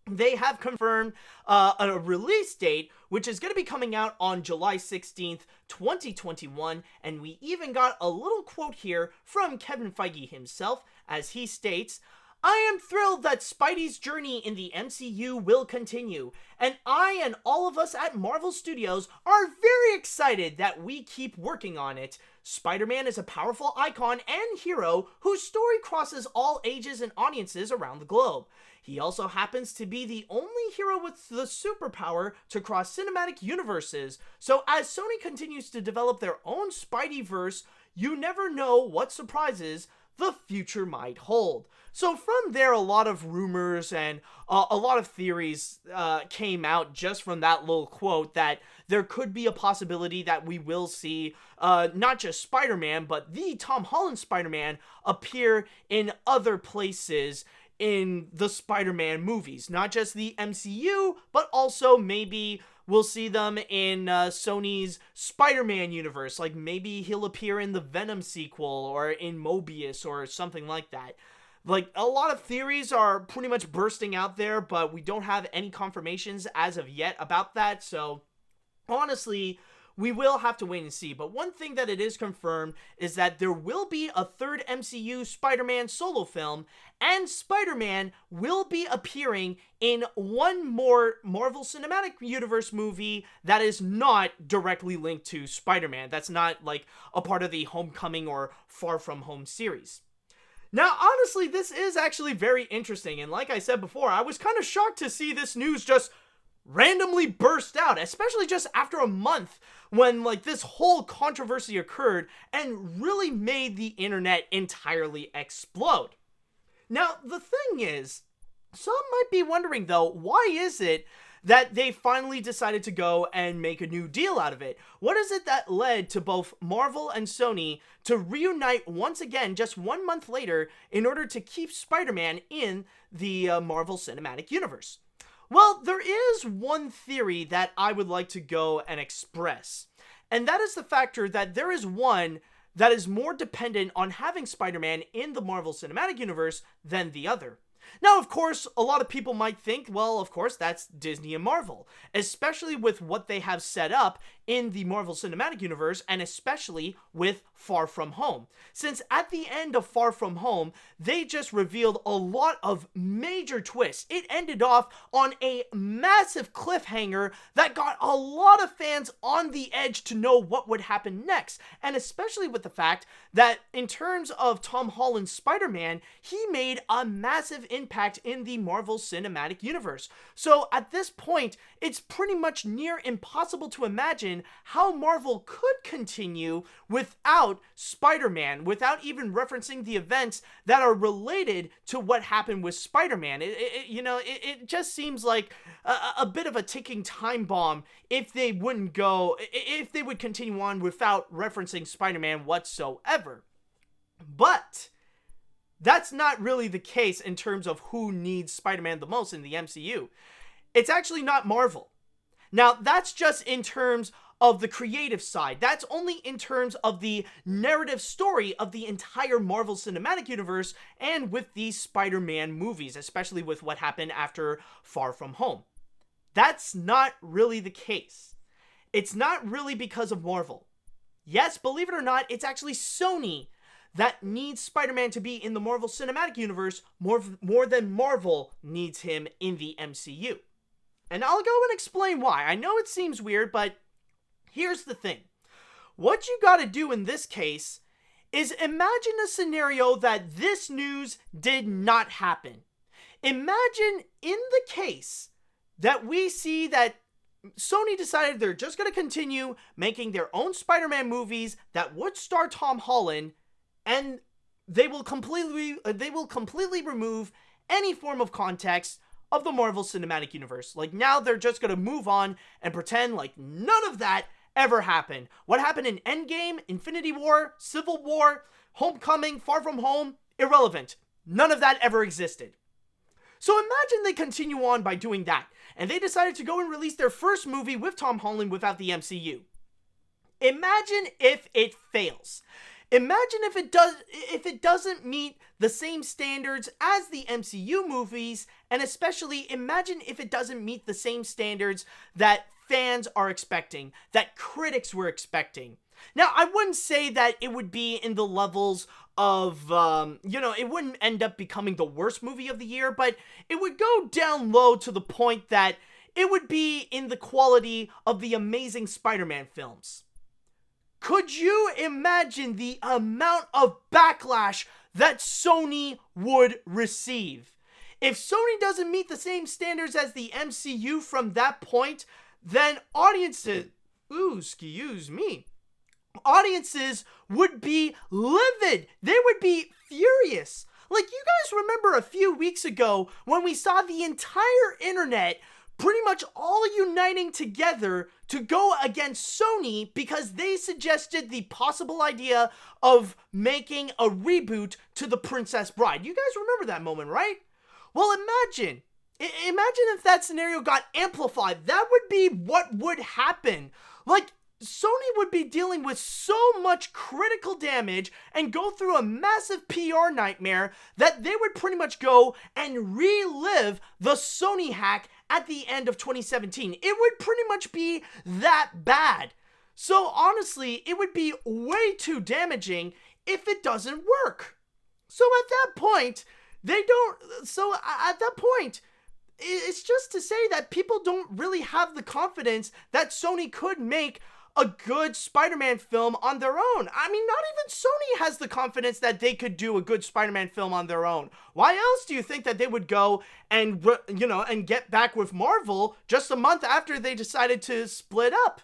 they have confirmed a release date, which is going to be coming out on July 16th, 2021, and we even got a little quote here from Kevin Feige himself, as he states, "I am thrilled that Spidey's journey in the MCU will continue, and I and all of us at Marvel Studios are very excited that we keep working on it. Spider-Man is a powerful icon and hero whose story crosses all ages and audiences around the globe. He also happens to be the only hero with the superpower to cross cinematic universes, so as Sony continues to develop their own Spideyverse, you never know what surprises the future might hold." So from there, a lot of rumors and a lot of theories came out just from that little quote, that there could be a possibility that we will see not just Spider-Man, but the Tom Holland Spider-Man appear in other places in the Spider-Man movies. Not just the MCU, but also maybe we'll see them in Sony's Spider-Man universe. Like, maybe he'll appear in the Venom sequel or in Mobius or something like that. Like, a lot of theories are pretty much bursting out there, but we don't have any confirmations as of yet about that, so honestly, we will have to wait and see. But one thing that it is confirmed is that there will be a third MCU Spider-Man solo film, and Spider-Man will be appearing in one more Marvel Cinematic Universe movie that is not directly linked to Spider-Man. That's not, like, a part of the Homecoming or Far From Home series. Now, honestly, this is actually very interesting, and like I said before, I was kind of shocked to see this news just randomly burst out, especially just after a month when, like, this whole controversy occurred and really made the internet entirely explode. Now, the thing is, some might be wondering, though, why is it that they finally decided to go and make a new deal out of it? What is it that led to both Marvel and Sony to reunite once again just 1 month later in order to keep Spider-Man in the Marvel Cinematic Universe? Well, there is one theory that I would like to go and express, and that is the factor that there is one that is more dependent on having Spider-Man in the Marvel Cinematic Universe than the other. Now, of course, a lot of people might think, well, of course, that's Disney and Marvel, especially with what they have set up in the Marvel Cinematic Universe, and especially with Far From Home. Since at the end of Far From Home, they just revealed a lot of major twists. It ended off on a massive cliffhanger that got a lot of fans on the edge to know what would happen next, and especially with the fact that in terms of Tom Holland's Spider-Man, he made a massive impact in the Marvel Cinematic Universe. So at this point, it's pretty much near impossible to imagine how Marvel could continue without Spider-Man, without even referencing the events that are related to what happened with Spider-Man. It just seems like a bit of a ticking time bomb if they would continue on without referencing Spider-Man whatsoever. But that's not really the case in terms of who needs Spider-Man the most in the MCU. It's actually not Marvel. Now, that's just in terms of the creative side. That's only in terms of the narrative story of the entire Marvel Cinematic Universe and with these Spider-Man movies, especially with what happened after Far From Home. That's not really the case. It's not really because of Marvel. Yes, believe it or not, it's actually Sony that needs Spider-Man to be in the Marvel Cinematic Universe more than Marvel needs him in the MCU. And I'll go and explain why. I know it seems weird, but here's the thing. What you gotta do in this case is imagine a scenario that this news did not happen. Imagine in the case that we see that Sony decided they're just gonna continue making their own Spider-Man movies that would star Tom Holland, and they will completely remove any form of context of the Marvel Cinematic Universe. Like, now they're just gonna move on and pretend like none of that ever happened. What happened in Endgame, Infinity War, Civil War, Homecoming, Far From Home, irrelevant. None of that ever existed. So imagine they continue on by doing that, and they decided to go and release their first movie with Tom Holland without the MCU. Imagine if it fails. Imagine if it doesn't meet the same standards as the MCU movies, and especially imagine if it doesn't meet the same standards that fans are expecting, that critics were expecting. Now, I wouldn't say that it would be in the levels of, it wouldn't end up becoming the worst movie of the year, but it would go down low to the point that it would be in the quality of the Amazing Spider-Man films. Could you imagine the amount of backlash that Sony would receive? If Sony doesn't meet the same standards as the MCU from that point, then audiences would be livid. They would be furious. Like, you guys remember a few weeks ago when we saw the entire internet pretty much all uniting together to go against Sony because they suggested the possible idea of making a reboot to The Princess Bride. You guys remember that moment, right? Well, imagine Imagine if that scenario got amplified. That would be what would happen. Like, Sony would be dealing with so much critical damage and go through a massive PR nightmare that they would pretty much go and relive the Sony hack at the end of 2017. It would pretty much be that bad. So honestly, it would be way too damaging if it doesn't work. So at that point, it's just to say that people don't really have the confidence that Sony could make a good Spider-Man film on their own. I mean, not even Sony has the confidence that they could do a good Spider-Man film on their own. Why else do you think that they would go and, and get back with Marvel just a month after they decided to split up?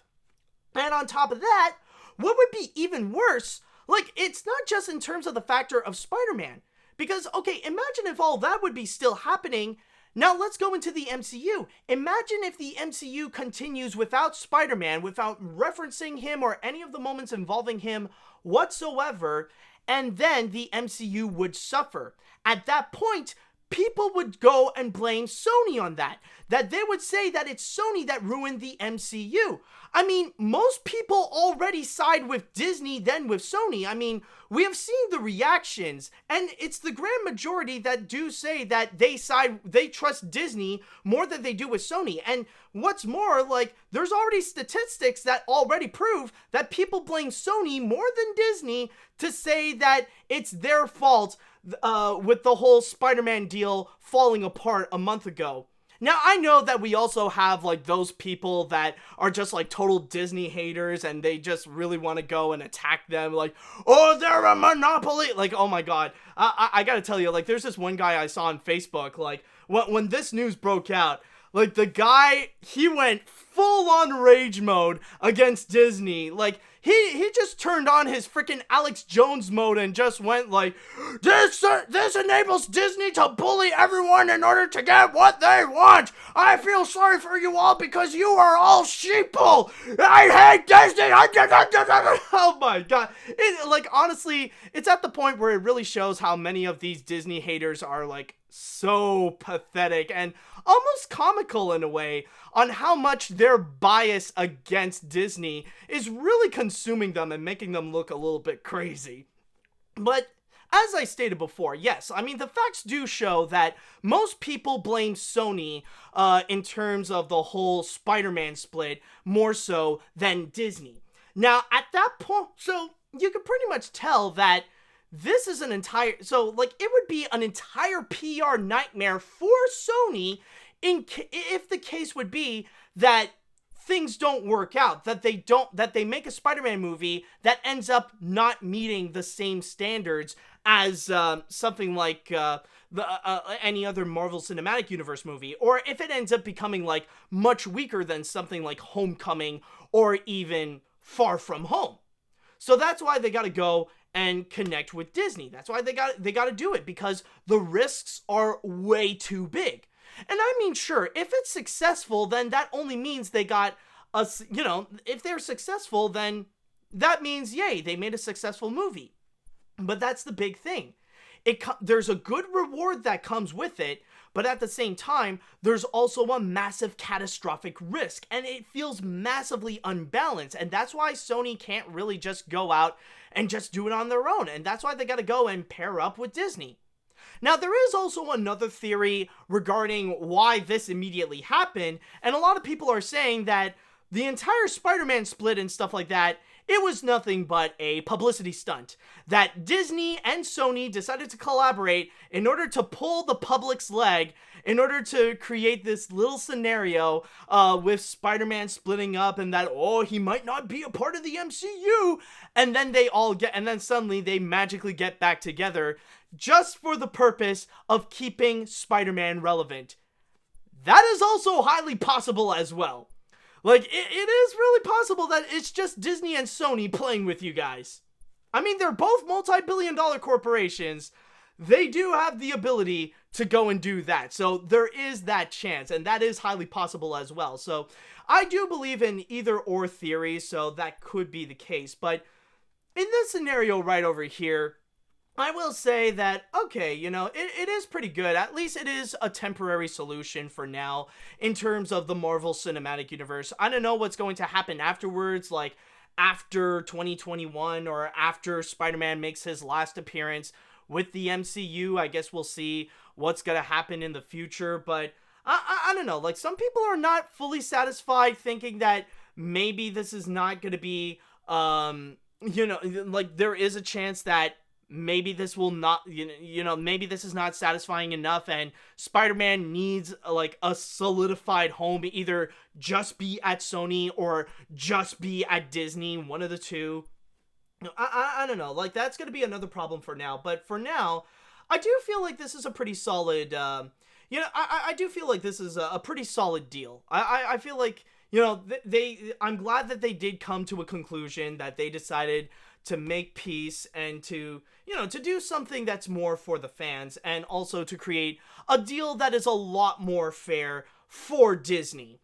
And on top of that, what would be even worse, like, it's not just in terms of the factor of Spider-Man. Because, okay, imagine if all that would be still happening. Now let's go into the MCU. Imagine if the MCU continues without Spider-Man, without referencing him or any of the moments involving him whatsoever, and then the MCU would suffer. At that point, people would go and blame Sony on that. That they would say that it's Sony that ruined the MCU. I mean, most people already side with Disney than with Sony. I mean, we have seen the reactions, and it's the grand majority that do say that they trust Disney more than they do with Sony. And what's more, like, there's already statistics that already prove that people blame Sony more than Disney to say that it's their fault with the whole Spider-Man deal falling apart a month ago. Now, I know that we also have, like, those people that are just, like, total Disney haters, and they just really want to go and attack them, like, oh, they're a monopoly! Like, oh my god. I gotta tell you, like, there's this one guy I saw on Facebook, like, when this news broke out, like, the guy, he went full-on rage mode against Disney. Like, he just turned on his freaking Alex Jones mode and just went like, this enables Disney to bully everyone in order to get what they want. I feel sorry for you all because you are all sheeple. I hate Disney. Oh my god. Like, honestly, it's at the point where it really shows how many of these Disney haters are, like, so pathetic and almost comical in a way on how much their bias against Disney is really consuming them and making them look a little bit crazy. But as I stated before, yes, I mean, the facts do show that most people blame Sony in terms of the whole Spider-Man split more so than Disney. Now, at that point, so you can pretty much tell that this is an entire, so, like, it would be an entire PR nightmare for Sony if the case would be that things don't work out, that they make a Spider-Man movie that ends up not meeting the same standards as something like any other Marvel Cinematic Universe movie, or if it ends up becoming, like, much weaker than something like Homecoming or even Far From Home. So that's why they gotta go and connect with Disney. That's why they got to do it, because the risks are way too big. And I mean, sure, if it's successful, then that only means they got us, if they're successful, then that means, yay, they made a successful movie. But that's the big thing. There's a good reward that comes with it, but at the same time, there's also a massive catastrophic risk, and it feels massively unbalanced, and that's why Sony can't really just go out and just do it on their own, and that's why they gotta go and pair up with Disney. Now, there is also another theory regarding why this immediately happened, and a lot of people are saying that the entire Spider-Man split and stuff like that, it was nothing but a publicity stunt. That Disney and Sony decided to collaborate in order to pull the public's leg, in order to create this little scenario with Spider-Man splitting up and that, oh, he might not be a part of the MCU. And then suddenly they magically get back together just for the purpose of keeping Spider-Man relevant. That is also highly possible as well. Like, it is really possible that it's just Disney and Sony playing with you guys. I mean, they're both multi-billion-dollar corporations. They do have the ability to go and do that. So there is that chance, and that is highly possible as well. So I do believe in either-or theories, so that could be the case. But in this scenario right over here, I will say that, okay, it is pretty good. At least it is a temporary solution for now in terms of the Marvel Cinematic Universe. I don't know what's going to happen afterwards, like after 2021 or after Spider-Man makes his last appearance with the MCU. I guess we'll see what's going to happen in the future, but I don't know. Like, some people are not fully satisfied, thinking that maybe this is not going to be, like, there is a chance that maybe this will not, maybe this is not satisfying enough and Spider-Man needs like a solidified home, either just be at Sony or just be at Disney, one of the two. I don't know, like, that's going to be another problem for now, but for now, I do feel like this is a pretty solid, I do feel like this is a pretty solid deal. I feel like, I'm glad that they did come to a conclusion, that they decided to make peace and to do something that's more for the fans, and also to create a deal that is a lot more fair for Disney.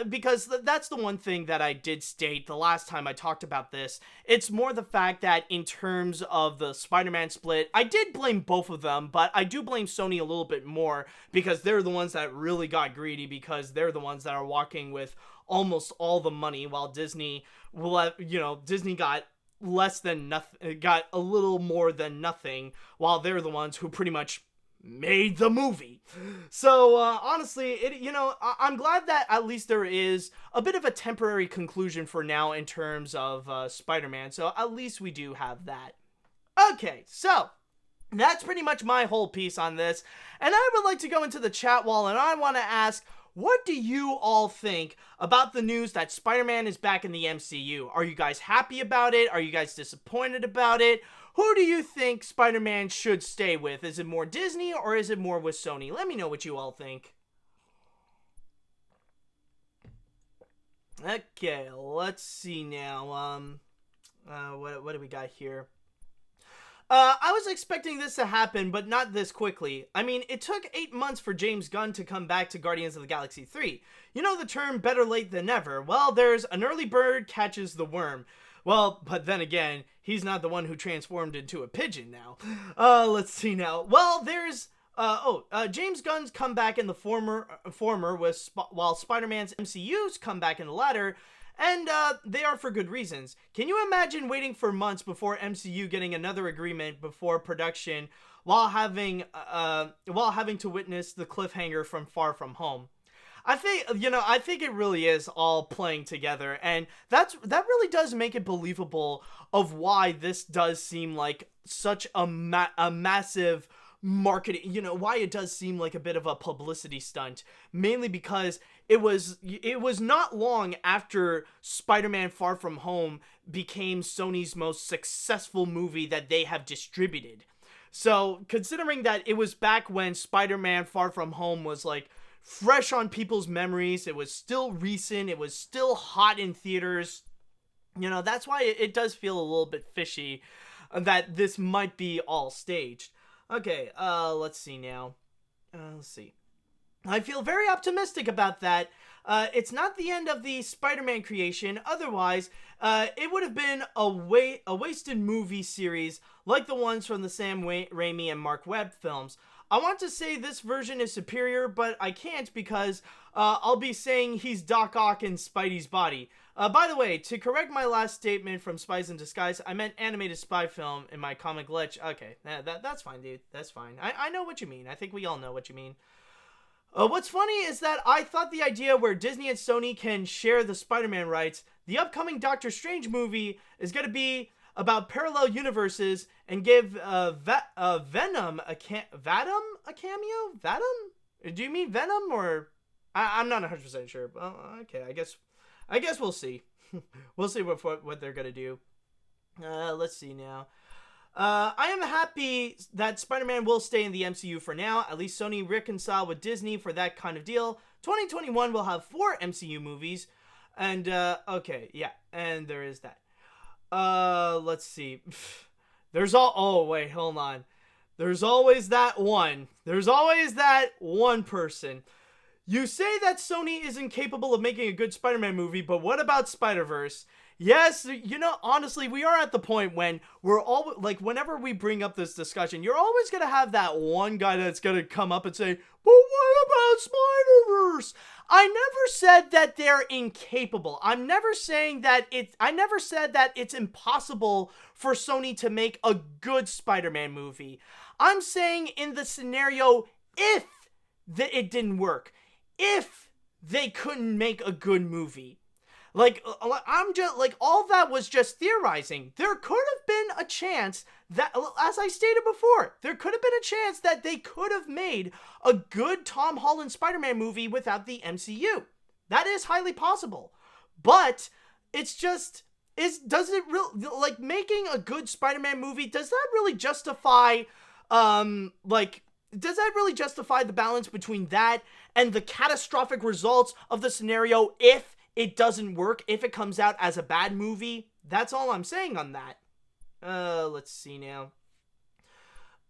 Because that's the one thing that I did state the last time I talked about this. It's more the fact that in terms of the Spider-Man split, I did blame both of them, but I do blame Sony a little bit more because they're the ones that really got greedy, because they're the ones that are walking with almost all the money, while Disney Disney got less than nothing, got a little more than nothing, while they're the ones who pretty much made the movie. So honestly, I'm glad that at least there is a bit of a temporary conclusion for now in terms of Spider-Man. So at least we do have that. Okay, so that's pretty much my whole piece on this, and I would like to go into the chat wall, and I want to ask, what do you all think about the news that Spider-Man is back in the MCU? Are you guys happy about it? Are you guys disappointed about it? Who do you think Spider-Man should stay with? Is it more Disney or is it more with Sony? Let me know what you all think. Okay, let's see now. What do we got here? I was expecting this to happen, but not this quickly. I mean, it took 8 months for James Gunn to come back to Guardians of the Galaxy 3. You know the term better late than never. Well, there's an early bird catches the worm. Well, but then again, he's not the one who transformed into a pigeon now. Let's see now. Well, there's James Gunn's comeback in the former while Spider-Man's MCU's comeback in the latter. And they are for good reasons. Can you imagine waiting for months before MCU getting another agreement before production, while having to witness the cliffhanger from Far From Home? I think it really is all playing together, and that really does make it believable of why this does seem like such a massive marketing, why it does seem like a bit of a publicity stunt, mainly because it was not long after Spider-Man Far From Home became Sony's most successful movie that they have distributed. So considering that it was back when Spider-Man Far From Home was like fresh on people's memories, it was still recent, it was still hot in theaters, that's why it does feel a little bit fishy that this might be all staged. Okay, let's see now. Let's see. I feel very optimistic about that. It's not the end of the Spider-Man creation. Otherwise, it would have been a wasted movie series like the ones from the Sam Raimi and Mark Webb films. I want to say this version is superior, but I can't because I'll be saying he's Doc Ock in Spidey's body. By the way, to correct my last statement from Spies in Disguise, I meant animated spy film in my comic glitch. Okay, that's fine, dude. That's fine. I know what you mean. I think we all know what you mean. What's funny is that I thought the idea where Disney and Sony can share the Spider-Man rights, the upcoming Doctor Strange movie is going to be about parallel universes and give Venom a cameo? Vadim? Do you mean Venom or... I'm not 100% sure. Well, okay, I guess we'll see. We'll see what they're going to do. Let's see now. I am happy that Spider-Man will stay in the MCU for now. At least Sony reconciled with Disney for that kind of deal. 2021 will have 4 MCU movies. And, okay, yeah. And there is that. Let's see. Oh, wait, hold on. There's always that one. There's always that one person. You say that Sony is incapable of making a good Spider-Man movie, but what about Spider-Verse? Yes, honestly, we are at the point when we're all like, whenever we bring up this discussion, you're always gonna have that one guy that's gonna come up and say, but what about Spider-Verse? I never said that they're incapable. I never said that it's impossible for Sony to make a good Spider-Man movie. I'm saying in the scenario, if it didn't work, if they couldn't make a good movie. Like, I'm just, like, all that was just theorizing. There could have been a chance that, as I stated before, there could have been a chance that they could have made a good Tom Holland Spider-Man movie without the MCU. That is highly possible. But, it's just, does it really, like, making a good Spider-Man movie, does that really justify, does that really justify the balance between that and the catastrophic results of the scenario if it doesn't work, if it comes out as a bad movie? That's all I'm saying on that. Let's see now.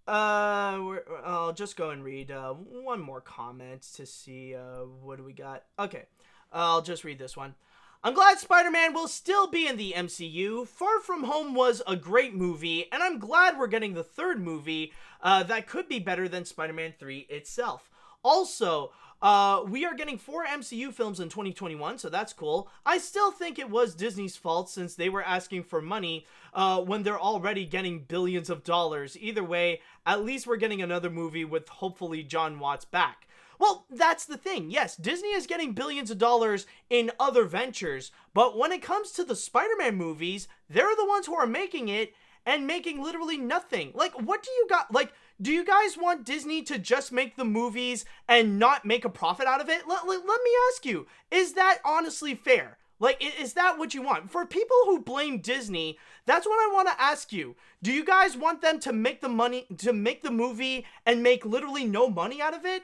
I'll just go and read one more comment to see what do we got. Okay, I'll just read this one. I'm glad Spider-Man will still be in the MCU. Far From Home was a great movie, and I'm glad we're getting the third movie that could be better than Spider-Man 3 itself. Also, we are getting 4 MCU films in 2021, so that's cool. I still think it was Disney's fault since they were asking for money when they're already getting billions of dollars. Either way, at least we're getting another movie with hopefully John Watts back. Well, that's the thing. Yes, Disney is getting billions of dollars in other ventures, but when it comes to the Spider-Man movies, they're the ones who are making it and making literally nothing. Like, what do you got? Like, do you guys want Disney to just make the movies and not make a profit out of it? Let me ask you, is that honestly fair? Like, is that what you want? For people who blame Disney, that's what I want to ask you. Do you guys want them to make the movie and make literally no money out of it?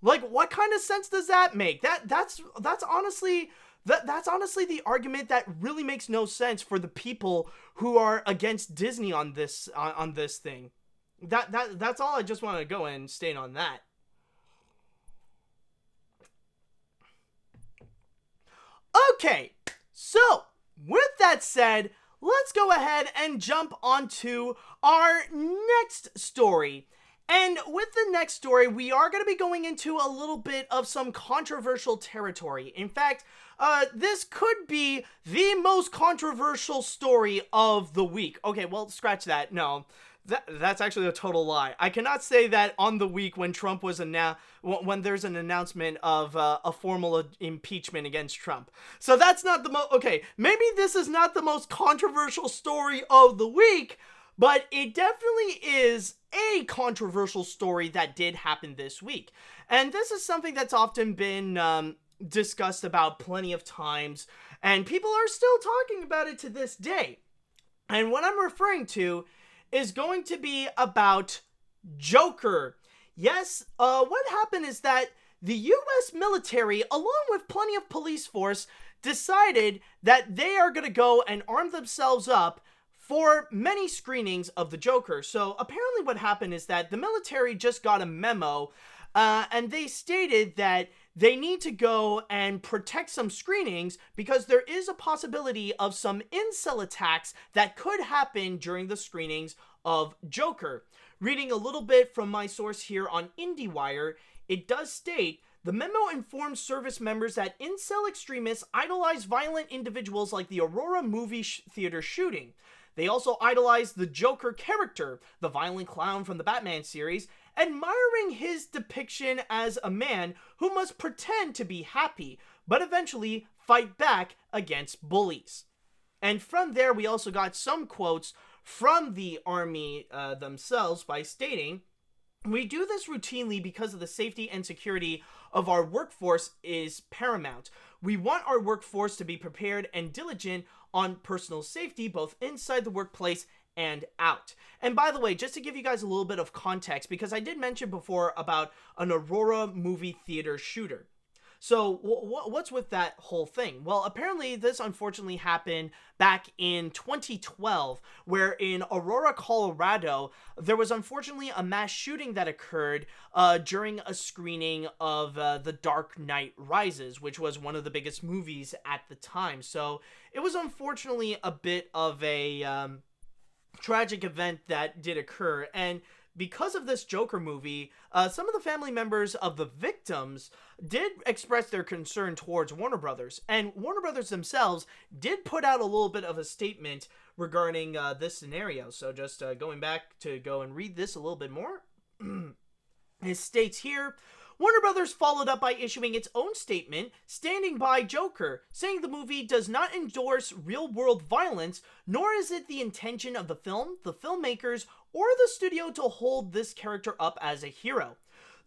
Like, what kind of sense does that make? That's honestly the argument that really makes no sense for the people who are against Disney on this thing. That's all I just want to go and state on that. Okay, so with that said, let's go ahead and jump onto our next story. And with the next story, we are going to be going into a little bit of some controversial territory. In fact, this could be the most controversial story of the week. Okay, well, scratch that. No, that's actually a total lie. I cannot say that on the week when Trump was when there's an announcement of a formal impeachment against Trump. So that's not the okay, maybe this is not the most controversial story of the week, but it definitely is a controversial story that did happen this week. And this is something that's often been discussed about plenty of times, and people are still talking about it to this day. And what I'm referring to is going to be about Joker. Yes, what happened is that the US military, along with plenty of police force, decided that they are going to go and arm themselves up for many screenings of the Joker. So apparently what happened is that the military just got a memo, and they stated that they need to go and protect some screenings because there is a possibility of some incel attacks that could happen during the screenings of Joker. Reading a little bit from my source here on IndieWire, it does state, the memo informs service members that incel extremists idolize violent individuals like the Aurora movie theater shooting. They also idolize the Joker character, the violent clown from the Batman series, admiring his depiction as a man who must pretend to be happy, but eventually fight back against bullies. And from there, we also got some quotes from the army themselves by stating, we do this routinely because of the safety and security of our workforce is paramount. We want our workforce to be prepared and diligent on personal safety, both inside the workplace and out. And by the way, just to give you guys a little bit of context, because I did mention before about an Aurora movie theater shooter. So what's with that whole thing? Well, apparently this unfortunately happened back in 2012, where in Aurora, Colorado, there was unfortunately a mass shooting that occurred during a screening of The Dark Knight Rises, which was one of the biggest movies at the time. So it was unfortunately a bit of a tragic event that did occur, and because of this Joker movie, some of the family members of the victims did express their concern towards Warner Brothers, and Warner Brothers themselves did put out a little bit of a statement regarding this scenario. So just going back to go and read this a little bit more, it states here, Warner Brothers followed up by issuing its own statement, standing by Joker, saying the movie does not endorse real-world violence, nor is it the intention of the film, the filmmakers, or the studio to hold this character up as a hero.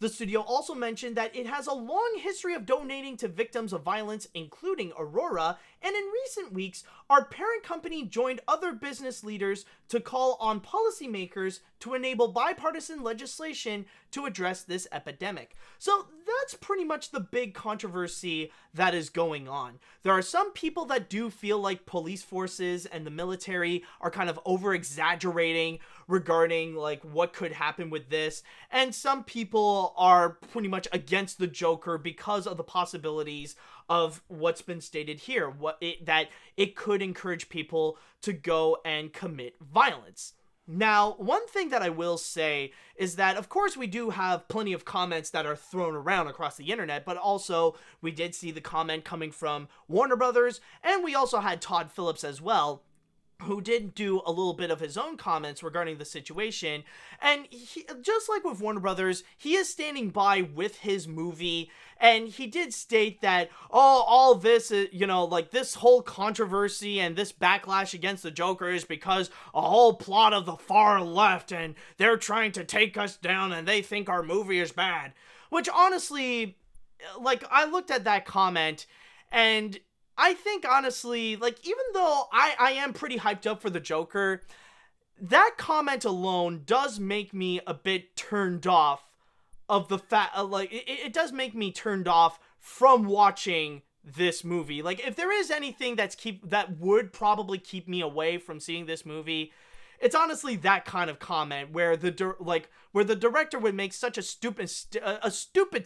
The studio also mentioned that it has a long history of donating to victims of violence, including Aurora, and in recent weeks, our parent company joined other business leaders to call on policymakers to enable bipartisan legislation to address this epidemic. So that's pretty much the big controversy that is going on. There are some people that do feel like police forces and the military are kind of over-exaggerating regarding like what could happen with this, and some people are pretty much against the Joker because of the possibilities of what's been stated here, that it could encourage people to go and commit violence. Now, one thing that I will say is that, of course, we do have plenty of comments that are thrown around across the internet, but also we did see the comment coming from Warner Brothers, and we also had Todd Phillips as well, who did do a little bit of his own comments regarding the situation. And he, just like with Warner Brothers, he is standing by with his movie, and he did state that, all this, like this whole controversy and this backlash against the Joker is because a whole plot of the far left, and they're trying to take us down, and they think our movie is bad. Which honestly, like, I looked at that comment, and I think, honestly, like, even though I am pretty hyped up for the Joker, that comment alone does make me a bit turned off of the fact, it does make me turned off from watching this movie. Like, if there is anything that would probably keep me away from seeing this movie, it's honestly that kind of comment where the director would make such a stupid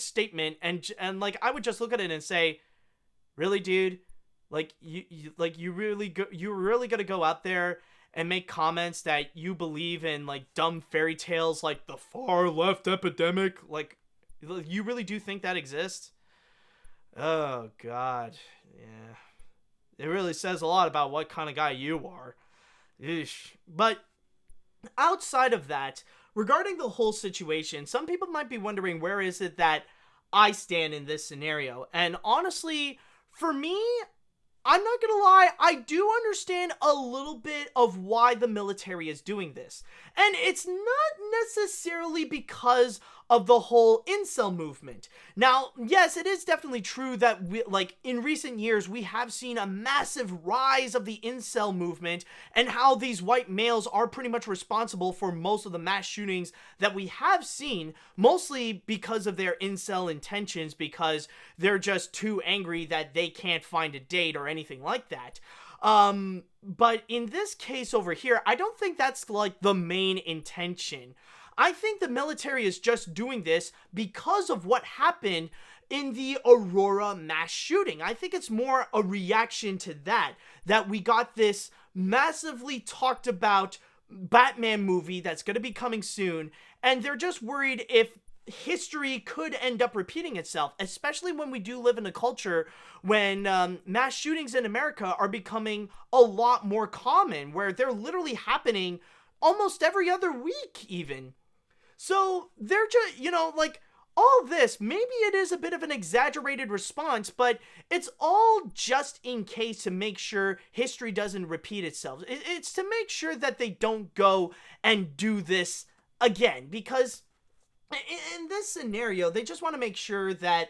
statement, and like, I would just look at it and say, really, dude? Like, you're really gonna go out there and make comments that you believe in, like, dumb fairy tales like the far left epidemic? Like, you really do think that exists? Oh, God. Yeah. It really says a lot about what kind of guy you are. Eesh. But outside of that, regarding the whole situation, some people might be wondering, where is it that I stand in this scenario? And honestly, for me, I'm not gonna lie, I do understand a little bit of why the military is doing this. And it's not necessarily because of the whole incel movement. Now, yes, it is definitely true that in recent years, we have seen a massive rise of the incel movement, and how these white males are pretty much responsible for most of the mass shootings that we have seen, mostly because of their incel intentions, because they're just too angry that they can't find a date or anything like that. But in this case over here, I don't think that's like the main intention. I think the military is just doing this because of what happened in the Aurora mass shooting. I think it's more a reaction to that we got this massively talked about Batman movie that's going to be coming soon, and they're just worried if history could end up repeating itself, especially when we do live in a culture when mass shootings in America are becoming a lot more common, where they're literally happening almost every other week even. So they're just, like, all this, maybe it is a bit of an exaggerated response, but it's all just in case to make sure history doesn't repeat itself. It's to make sure that they don't go and do this again, because in this scenario, they just want to make sure that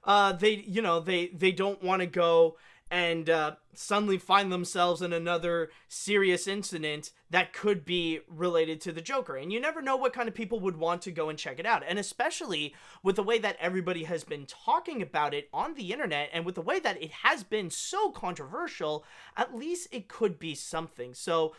they don't want to go and suddenly find themselves in another serious incident that could be related to the Joker. And you never know what kind of people would want to go and check it out. And especially with the way that everybody has been talking about it on the internet, and with the way that it has been so controversial, at least it could be something. So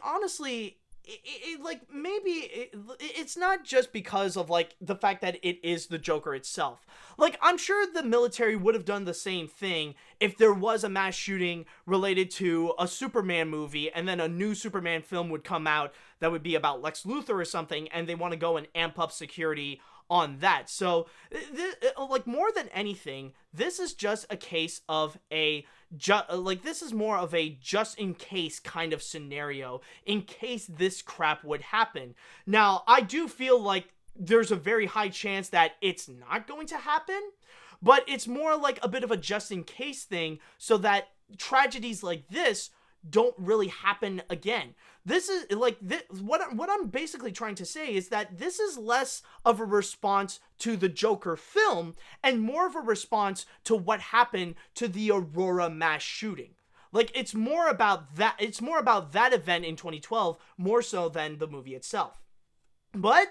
honestly, it's not just because of like the fact that it is the Joker itself. Like, I'm sure the military would have done the same thing if there was a mass shooting related to a Superman movie, and then a new Superman film would come out that would be about Lex Luthor or something, and they want to go and amp up security on that. So like, more than anything, this is just a case of this is more of a just in case kind of scenario, in case this crap would happen. Now, I do feel like there's a very high chance that it's not going to happen, but it's more like a bit of a just in case thing, so that tragedies like this don't really happen again. This is like what I'm basically trying to say is that this is less of a response to the Joker film and more of a response to what happened to the Aurora mass shooting. Like, it's more about that event in 2012 more so than the movie itself. But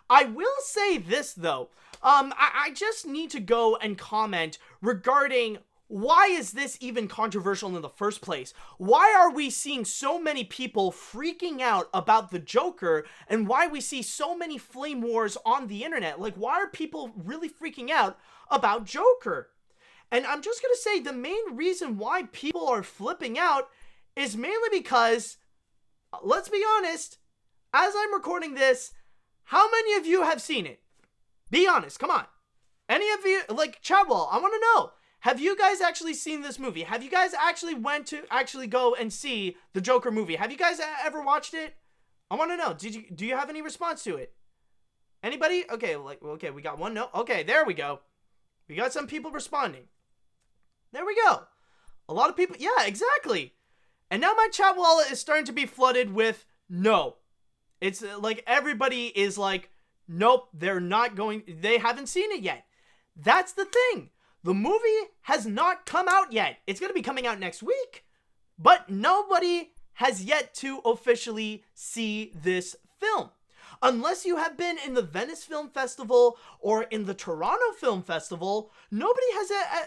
I will say this though, I just need to go and comment regarding why is this even controversial in the first place? Why are we seeing so many people freaking out about the Joker, and why we see so many flame wars on the internet? Like, why are people really freaking out about Joker? And I'm just gonna say the main reason why people are flipping out is mainly because, let's be honest, as I'm recording this, how many of you have seen it? Be honest, come on. Any of you, like, chat wall, I want to know. Have you guys actually seen this movie? Have you guys actually went to actually go and see the Joker movie? Have you guys ever watched it? I want to know. Do you have any response to it? Anybody? Okay, okay, we got one no. Okay, there we go. We got some people responding. There we go. A lot of people. Yeah, exactly. And now my chat wallet is starting to be flooded with no. It's like everybody is like, nope, they're not going. They haven't seen it yet. That's the thing. The movie has not come out yet. It's going to be coming out next week, but nobody has yet to officially see this film. Unless you have been in the Venice Film Festival or in the Toronto Film Festival, nobody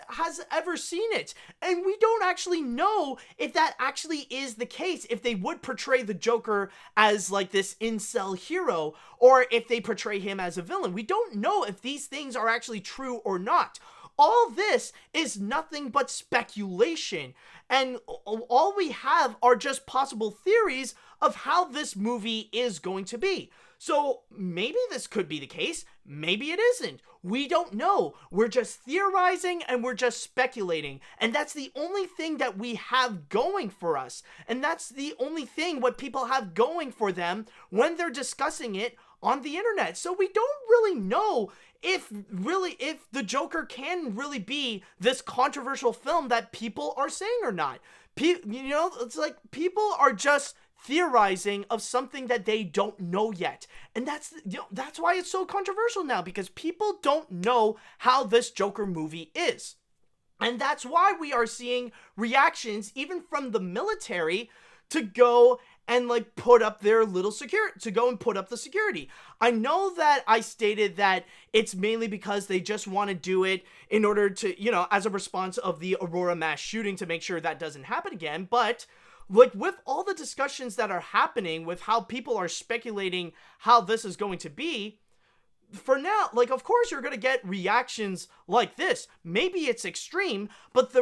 has ever seen it. And we don't actually know if that actually is the case, if they would portray the Joker as like this incel hero, or if they portray him as a villain. We don't know if these things are actually true or not. All this is nothing but speculation, and all we have are just possible theories of how this movie is going to be. So maybe this could be the case, maybe it isn't. We don't know. We're just theorizing and we're just speculating, and that's the only thing that we have going for us. And that's the only thing what people have going for them when they're discussing it on the internet. So we don't really know if the Joker can really be this controversial film that people are saying or not. It's like people are just theorizing of something that they don't know yet. And that's why it's so controversial now, because people don't know how this Joker movie is. And that's why we are seeing reactions even from the military to go and like put up their little security, to go and put up the security. I know that I stated that it's mainly because they just want to do it in order to, as a response of the Aurora mass shooting, to make sure that doesn't happen again. But like, with all the discussions that are happening, with how people are speculating how this is going to be, for now, like, of course you're going to get reactions like this. Maybe it's extreme, but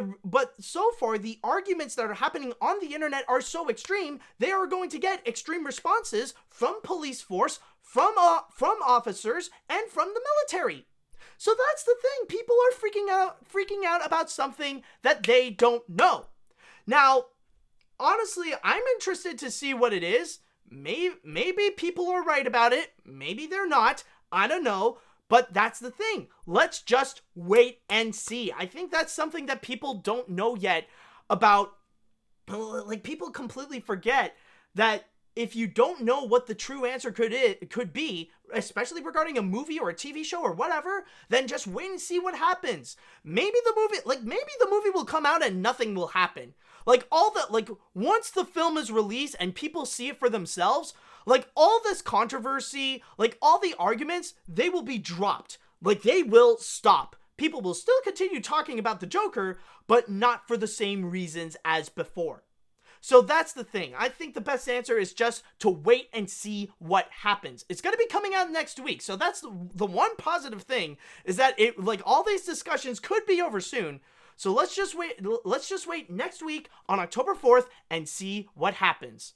so far the arguments that are happening on the internet are so extreme, they are going to get extreme responses from police force, from officers, and from the military. So that's the thing. People are freaking out about something that they don't know. Now, honestly, I'm interested to see what it is. Maybe people are right about it. Maybe they're not. I don't know, but that's the thing. Let's just wait and see. I think that's something that people don't know yet about. Like, people completely forget that if you don't know what the true answer could be, especially regarding a movie or a TV show or whatever, then just wait and see what happens. Maybe the movie will come out and nothing will happen. Once the film is released and people see it for themselves, all this controversy, all the arguments, they will be dropped. They will stop. People will still continue talking about the Joker, but not for the same reasons as before. So that's the thing. I think the best answer is just to wait and see what happens. It's going to be coming out next week. So that's the one positive thing, is that all these discussions could be over soon. So let's just wait next week on October 4th and see what happens.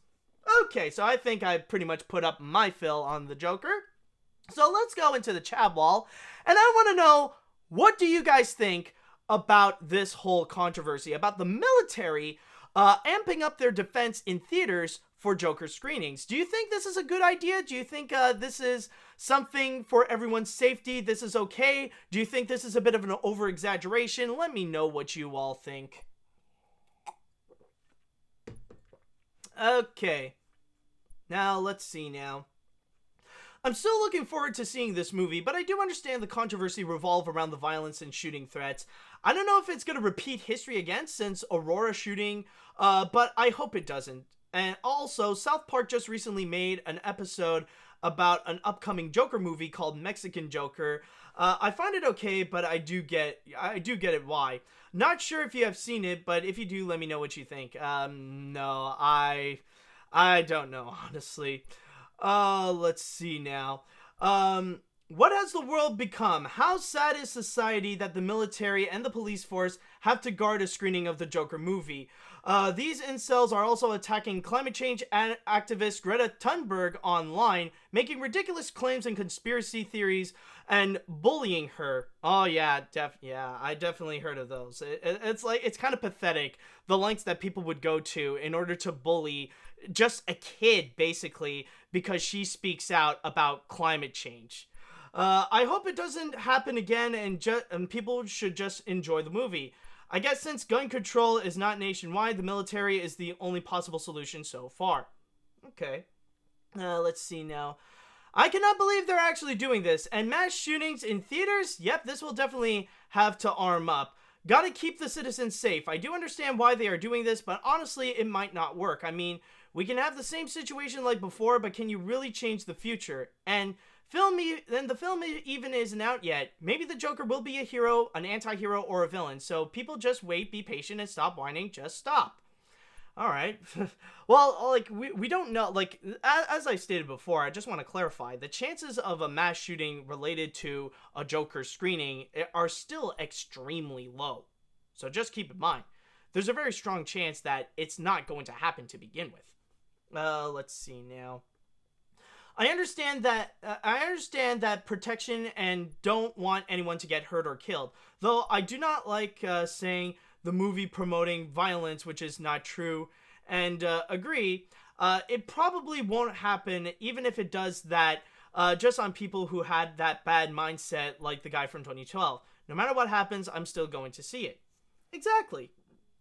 Okay, so I think I pretty much put up my fill on the Joker. So let's go into the chat wall, and I want to know, what do you guys think about this whole controversy, about the military amping up their defense in theaters for Joker screenings? Do you think this is a good idea? Do you think this is something for everyone's safety? This is okay? Do you think this is a bit of an over-exaggeration? Let me know what you all think. Okay. Now, let's see now. I'm still looking forward to seeing this movie, but I do understand the controversy revolve around the violence and shooting threats. I don't know if it's going to repeat history again since Aurora shooting, but I hope it doesn't. And also, South Park just recently made an episode about an upcoming Joker movie called Mexican Joker. I find it okay, but I do get it why. Not sure if you have seen it, but if you do, let me know what you think. No, I don't know, honestly. Let's see now. What has the world become? How sad is society that the military and the police force have to guard a screening of the Joker movie? These incels are also attacking climate change activist Greta Thunberg online, making ridiculous claims and conspiracy theories, and bullying her. Oh yeah, I definitely heard of those. It's kind of pathetic, the lengths that people would go to in order to bully just a kid, basically, because she speaks out about climate change. I hope it doesn't happen again, and people should just enjoy the movie. I guess since gun control is not nationwide, the military is the only possible solution so far. Okay. Let's see now. I cannot believe they're actually doing this. And mass shootings in theaters? Yep, this will definitely have to arm up. Gotta keep the citizens safe. I do understand why they are doing this, but honestly, it might not work. I mean, we can have the same situation like before, but can you really change the future? And the film even isn't out yet. Maybe the Joker will be a hero, an anti-hero, or a villain. So people just wait, be patient, and stop whining. Just stop. All right. Well, we don't know. As I stated before, I just want to clarify. The chances of a mass shooting related to a Joker screening are still extremely low. So just keep in mind, there's a very strong chance that it's not going to happen to begin with. Let's see now. I understand that protection and don't want anyone to get hurt or killed. Though I do not like saying the movie promoting violence, which is not true, and agree. It probably won't happen, even if it does that, just on people who had that bad mindset, like the guy from 2012. No matter what happens, I'm still going to see it. Exactly.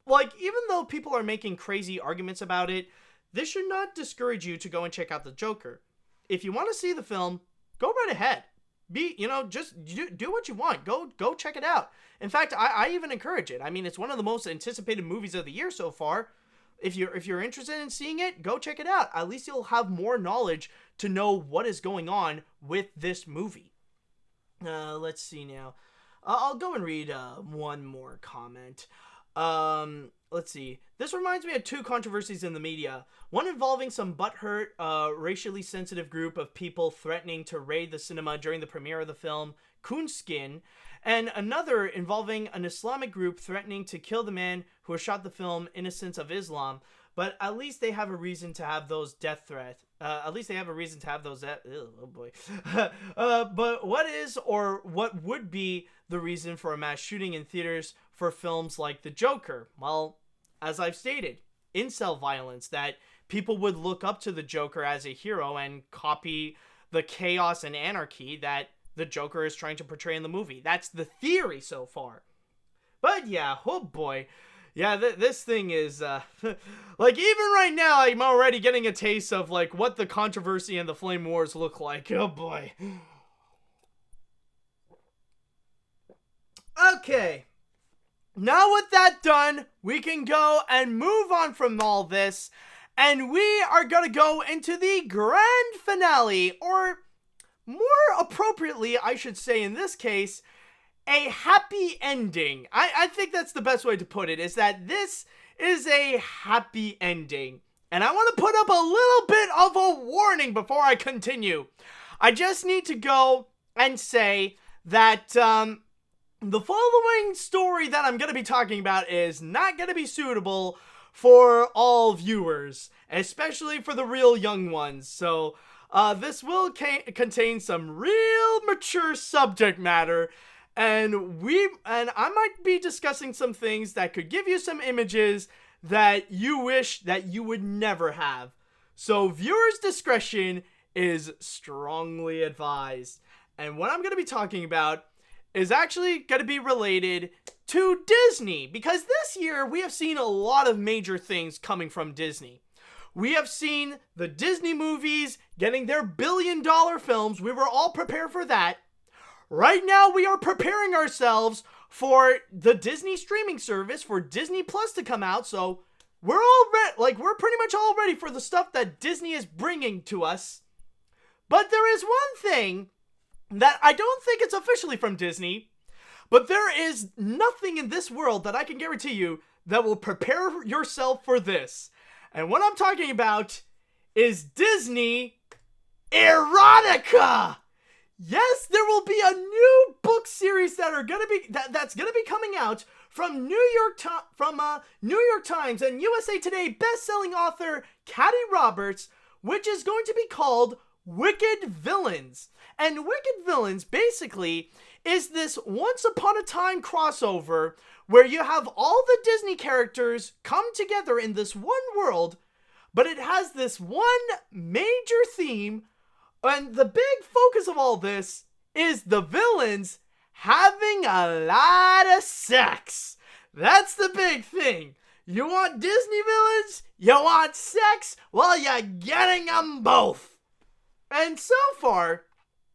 Even though people are making crazy arguments about it, this should not discourage you to go and check out the Joker. If you want to see the film, go right ahead. Just do what you want. Go check it out. In fact, I even encourage it. I mean, it's one of the most anticipated movies of the year so far. If you're interested in seeing it, go check it out. At least you'll have more knowledge to know what is going on with this movie. Let's see now. I'll go and read one more comment. Let's see. This reminds me of two controversies in the media. One involving some butthurt, racially sensitive group of people threatening to raid the cinema during the premiere of the film Coonskin, and another involving an Islamic group threatening to kill the man who shot the film Innocence of Islam. But at least they have a reason to have those death threats. Oh boy. But what is or what would be the reason for a mass shooting in theaters for films like The Joker? Well, as I've stated, incel violence, that people would look up to the Joker as a hero and copy the chaos and anarchy that the Joker is trying to portray in the movie. That's the theory so far. But yeah, oh boy. Yeah, this thing is, like, even right now, I'm already getting a taste of, like, what the controversy and the Flame Wars look like. Oh, boy. Okay. Now with that done, we can go and move on from all this, and we are gonna go into the grand finale, or more appropriately, I should say in this case, a happy ending. I think that's the best way to put it, is that this is a happy ending. And I want to put up a little bit of a warning before I continue. I just need to go and say that the following story that I'm going to be talking about is not going to be suitable for all viewers, especially for the real young ones. So this will contain some real mature subject matter. And I might be discussing some things that could give you some images that you wish that you would never have. So viewers' discretion is strongly advised. And what I'm going to be talking about is actually going to be related to Disney. Because this year we have seen a lot of major things coming from Disney. We have seen the Disney movies getting their billion-dollar films. We were all prepared for that. Right now, we are preparing ourselves for the Disney streaming service, for Disney Plus to come out, so we're pretty much all ready for the stuff that Disney is bringing to us. But there is one thing that I don't think it's officially from Disney, but there is nothing in this world that I can guarantee you that will prepare yourself for this. And what I'm talking about is Disney erotica! Yes, there will be a new book series that's gonna be coming out from New York Times and USA Today best-selling author Katty Roberts, which is going to be called Wicked Villains. And Wicked Villains basically is this once upon a time crossover where you have all the Disney characters come together in this one world, but it has this one major theme. And the big focus of all this is the villains having a lot of sex. That's the big thing. You want Disney villains? You want sex? Well, you're getting them both. And so far,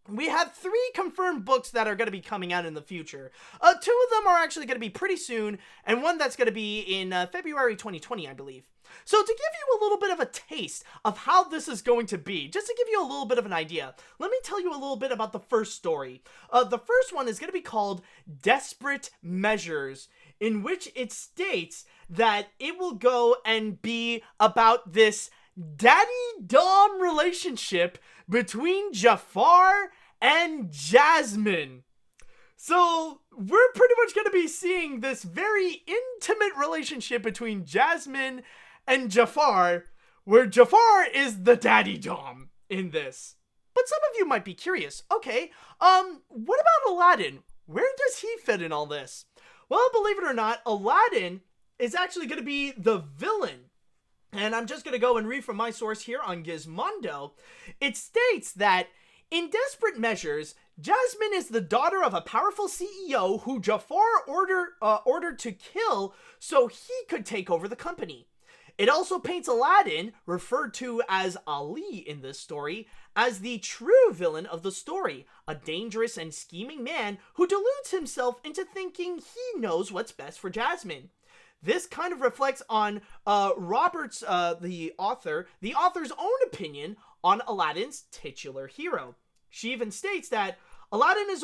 we have 3 confirmed books that are going to be coming out in the future. 2 of them are actually going to be pretty soon, and one that's going to be in February 2020, I believe. So to give you a little bit of a taste of how this is going to be, just to give you a little bit of an idea, let me tell you a little bit about the first story. The first one is going to be called Desperate Measures, in which it states that it will go and be about this daddy-dom relationship between Jafar and Jasmine. So we're pretty much going to be seeing this very intimate relationship between Jasmine and Jafar, where Jafar is the daddy-dom in this. But some of you might be curious, okay, what about Aladdin? Where does he fit in all this? Well, believe it or not, Aladdin is actually going to be the villain. And I'm just going to go and read from my source here on Gizmondo. It states that in Desperate Measures, Jasmine is the daughter of a powerful CEO who Jafar ordered to kill so he could take over the company. It also paints Aladdin, referred to as Ali in this story, as the true villain of the story, a dangerous and scheming man who deludes himself into thinking he knows what's best for Jasmine. This kind of reflects on Roberts, the author's own opinion on Aladdin's titular hero. She even states that Aladdin is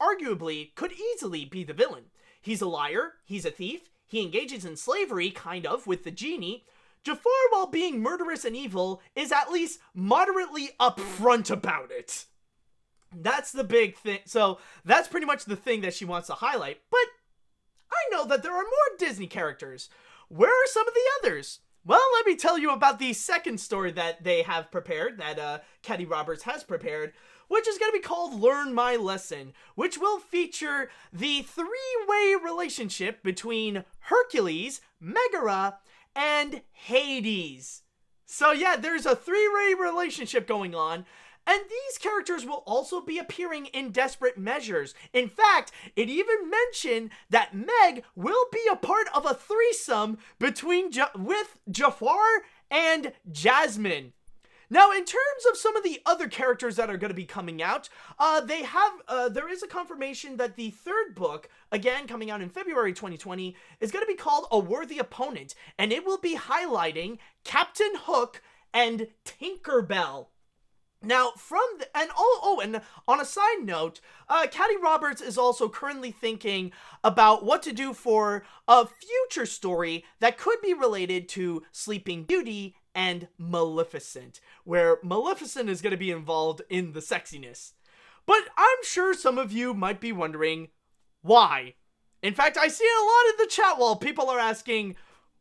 arguably could easily be the villain. He's a liar, he's a thief, he engages in slavery, kind of, with the genie. Jafar, while being murderous and evil, is at least moderately upfront about it. That's the big thing. So that's pretty much the thing that she wants to highlight. But I know that there are more Disney characters. Where are some of the others? Well, let me tell you about the second story that they have prepared, that Katty Roberts has prepared, which is going to be called Learn My Lesson, which will feature the 3-way relationship between Hercules, Megara, and Hades. So yeah, there's a 3-way relationship going on, And these characters will also be appearing in Desperate Measures. In fact, it even mentioned that Meg will be a part of a threesome with Jafar and Jasmine. Now, in terms of some of the other characters that are going to be coming out, there is a confirmation that the third book, again coming out in February 2020, is going to be called A Worthy Opponent, and it will be highlighting Captain Hook and Tinkerbell. Now, and on a side note, Caddy Roberts is also currently thinking about what to do for a future story that could be related to Sleeping Beauty and Maleficent, where Maleficent is going to be involved in the sexiness. But I'm sure some of you might be wondering, why? In fact, I see a lot in the chat wall, people are asking,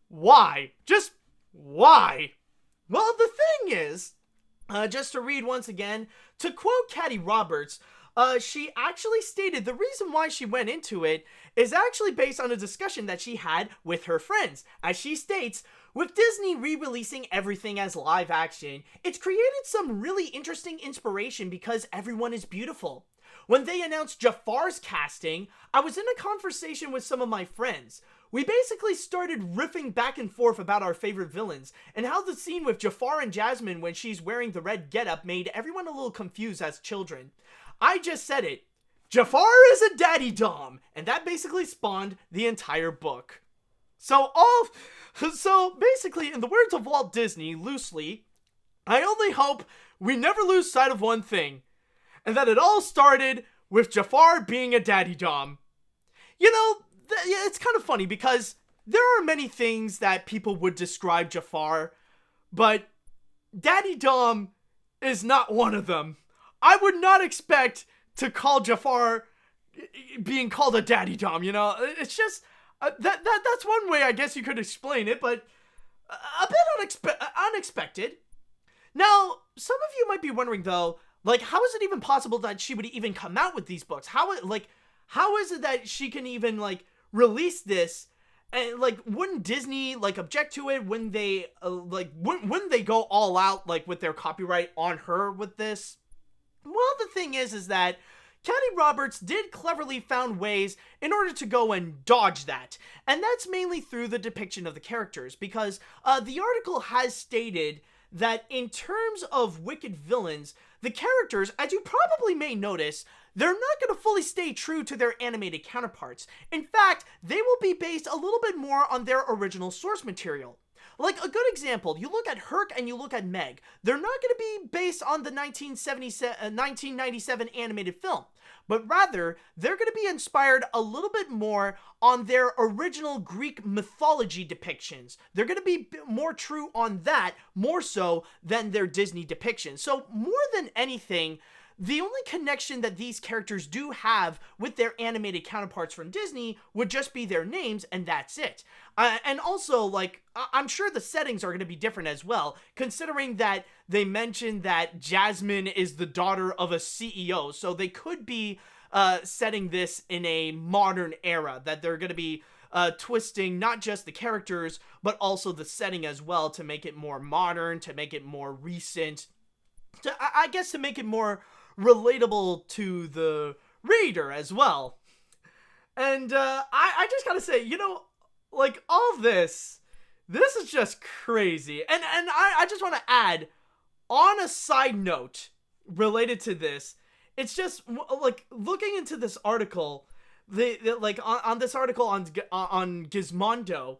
why? Just why? Well, the thing is, just to read once again, to quote Caddy Roberts, she actually stated the reason why she went into it is actually based on a discussion that she had with her friends. As she states, with Disney re-releasing everything as live action, it's created some really interesting inspiration because everyone is beautiful. When they announced Jafar's casting, I was in a conversation with some of my friends. We basically started riffing back and forth about our favorite villains, and how the scene with Jafar and Jasmine when she's wearing the red getup made everyone a little confused as children. I just said it. Jafar is a daddy dom, and that basically spawned the entire book. So basically, in the words of Walt Disney, loosely, I only hope we never lose sight of one thing, and that it all started with Jafar being a daddy dom. You know, it's kind of funny because there are many things that people would describe Jafar, but daddy dom is not one of them. I would not expect to call Jafar being called a daddy dom, you know? It's just, that's one way I guess you could explain it, but a bit unexpected. Now, some of you might be wondering though, like, how is it even possible that she would even come out with these books? How is it that she can even, like, release this? And, like, wouldn't Disney, like, object to it? Wouldn't they, wouldn't they go all out, like, with their copyright on her with this? Well, the thing is that Caddy Roberts did cleverly found ways in order to go and dodge that. And that's mainly through the depiction of the characters, because the article has stated that in terms of wicked villains, the characters, as you probably may notice, they're not going to fully stay true to their animated counterparts. In fact, they will be based a little bit more on their original source material. Like, a good example, you look at Herc and you look at Meg. They're not going to be based on the 1997 animated film, but rather, they're going to be inspired a little bit more on their original Greek mythology depictions. They're going to be more true on that, more so than their Disney depictions. So, more than anything, the only connection that these characters do have with their animated counterparts from Disney would just be their names, and that's it. And also, like, I'm sure the settings are going to be different as well, considering that they mentioned that Jasmine is the daughter of a CEO, so they could be setting this in a modern era, that they're going to be twisting not just the characters, but also the setting as well to make it more modern, to make it more recent, I guess to make it more relatable to the reader as well. And I just gotta say, you know, like, all this is just crazy. And I just want to add, on a side note related to this, it's just like looking into this article, on this article on Gizmondo,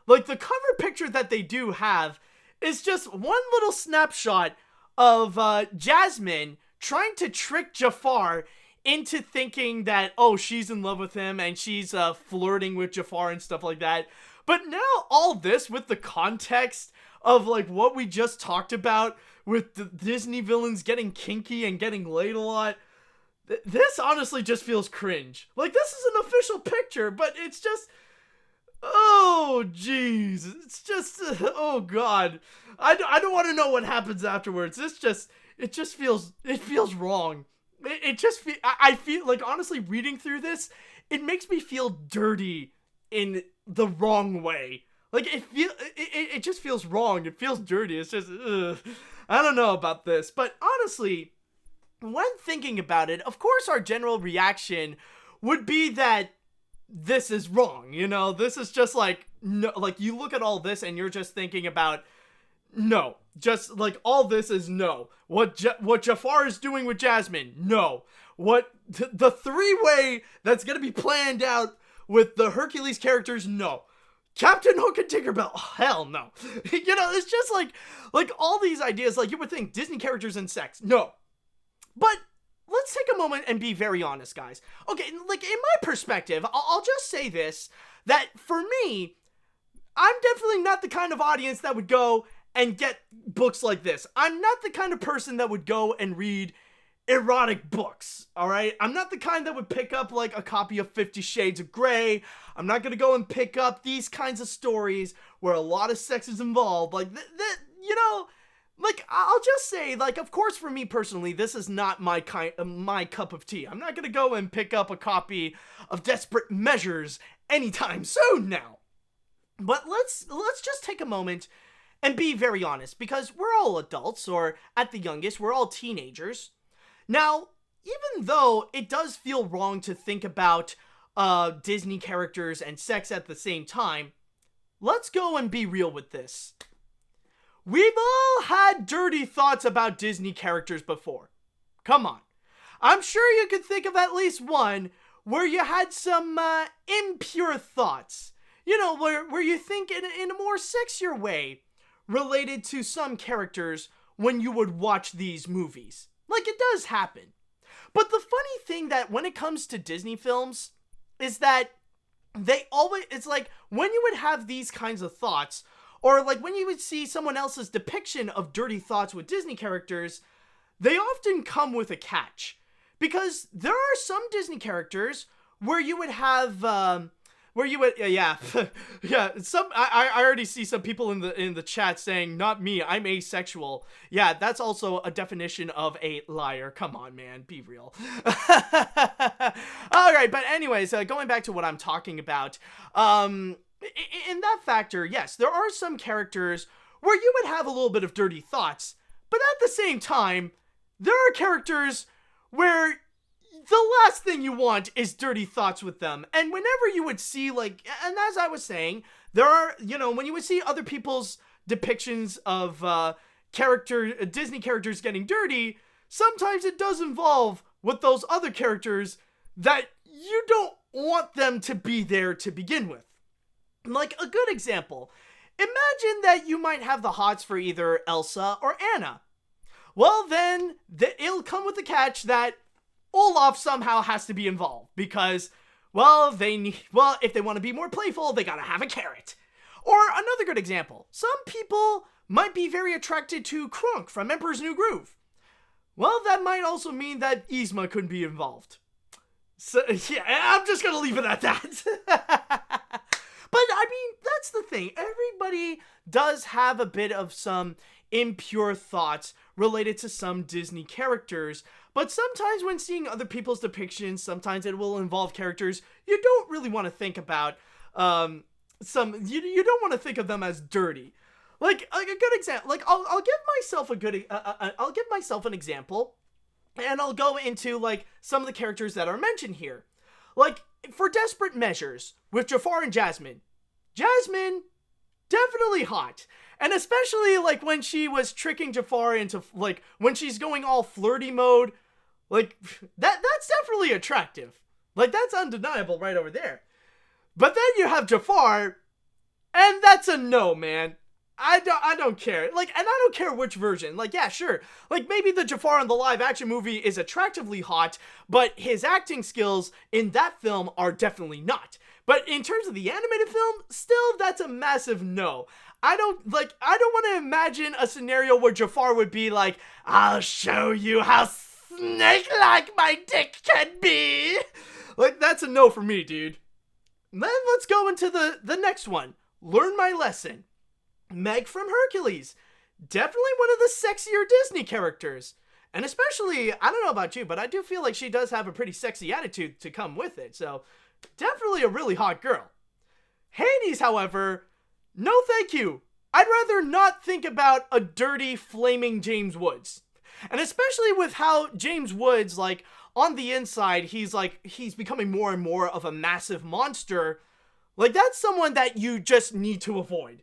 like, the cover picture that they do have is just one little snapshot of Jasmine trying to trick Jafar into thinking that, oh, she's in love with him and she's flirting with Jafar and stuff like that. But now all this with the context of, like, what we just talked about with the Disney villains getting kinky and getting laid a lot, this honestly just feels cringe. Like, this is an official picture, but it's just, oh, jeez. It's just, oh, God. I don't want to know what happens afterwards. It just feels wrong. I feel like, honestly, reading through this, it makes me feel dirty in the wrong way. Like, it just feels wrong. It feels dirty. It's just, I don't know about this. But honestly, when thinking about it, of course our general reaction would be that this is wrong, you know? This is just like, no, like you look at all this and you're just thinking about, no, just like all this is no. What Jafar is doing with Jasmine, no. What the three-way that's gonna be planned out with the Hercules characters, no. Captain Hook and Tinkerbell, oh, hell no. You know, it's just like all these ideas, like you would think Disney characters and sex, no. But let's take a moment and be very honest, guys. Okay, like in my perspective, I'll just say this, that for me, I'm definitely not the kind of audience that would go and get books like this. I'm not the kind of person that would go and read erotic books, alright? I'm not the kind that would pick up like a copy of 50 Shades of Grey. I'm not gonna go and pick up these kinds of stories where a lot of sex is involved. Like, you know, like, I'll just say, like, of course for me personally, this is not my cup of tea. I'm not gonna go and pick up a copy of Desperate Measures anytime soon now. But let's just take a moment and be very honest, because we're all adults, or at the youngest, we're all teenagers. Now, even though it does feel wrong to think about Disney characters and sex at the same time, let's go and be real with this. We've all had dirty thoughts about Disney characters before. Come on. I'm sure you could think of at least one where you had some impure thoughts. You know, where you think in a more sexier way related to some characters when you would watch these movies. Like, it does happen. But the funny thing that when it comes to Disney films is that they always, it's like when you would have these kinds of thoughts, or like when you would see someone else's depiction of dirty thoughts with Disney characters, they often come with a catch. Because there are some Disney characters where you would have, yeah, I already see some people in the chat saying, not me, I'm asexual. Yeah, that's also a definition of a liar. Come on, man, be real. Alright, but anyways, going back to what I'm talking about, in that factor, yes, there are some characters where you would have a little bit of dirty thoughts, but at the same time, there are characters where the last thing you want is dirty thoughts with them. And whenever you would see, like, and as I was saying, there are, you know, when you would see other people's depictions of Disney characters getting dirty, sometimes it does involve with those other characters that you don't want them to be there to begin with. Like, a good example, imagine that you might have the hots for either Elsa or Anna. Well, then, it'll come with the catch that Olaf somehow has to be involved because, well, if they want to be more playful, they gotta have a carrot. Or another good example, some people might be very attracted to Kronk from Emperor's New Groove. Well, that might also mean that Yzma couldn't be involved. So, yeah, I'm just gonna leave it at that. But, I mean, that's the thing. Everybody does have a bit of some impure thoughts related to some Disney characters, but sometimes when seeing other people's depictions, sometimes it will involve characters you don't really want to think about. You don't want to think of them as dirty. Like a good example. Like I'll give myself I'll give myself an example, and I'll go into like some of the characters that are mentioned here. Like for Desperate Measures with Jafar and Jasmine. Jasmine, definitely hot. And especially, like, when she was tricking Jafar into, like, when she's going all flirty mode, like, that's definitely attractive. Like, that's undeniable right over there. But then you have Jafar, and that's a no, man. I don't care. Like, and I don't care which version. Like, yeah, sure. Like, maybe the Jafar in the live-action movie is attractively hot, but his acting skills in that film are definitely not. But in terms of the animated film, still, that's a massive no. I don't want to imagine a scenario where Jafar would be like, I'll show you how snake-like my dick can be. Like, that's a no for me, dude. Then let's go into the next one. Learn my lesson. Meg from Hercules. Definitely one of the sexier Disney characters. And especially, I don't know about you, but I do feel like she does have a pretty sexy attitude to come with it. So, definitely a really hot girl. Hades, however, no thank you. I'd rather not think about a dirty, flaming James Woods. And especially with how James Woods, like, on the inside, he's becoming more and more of a massive monster. Like, that's someone that you just need to avoid.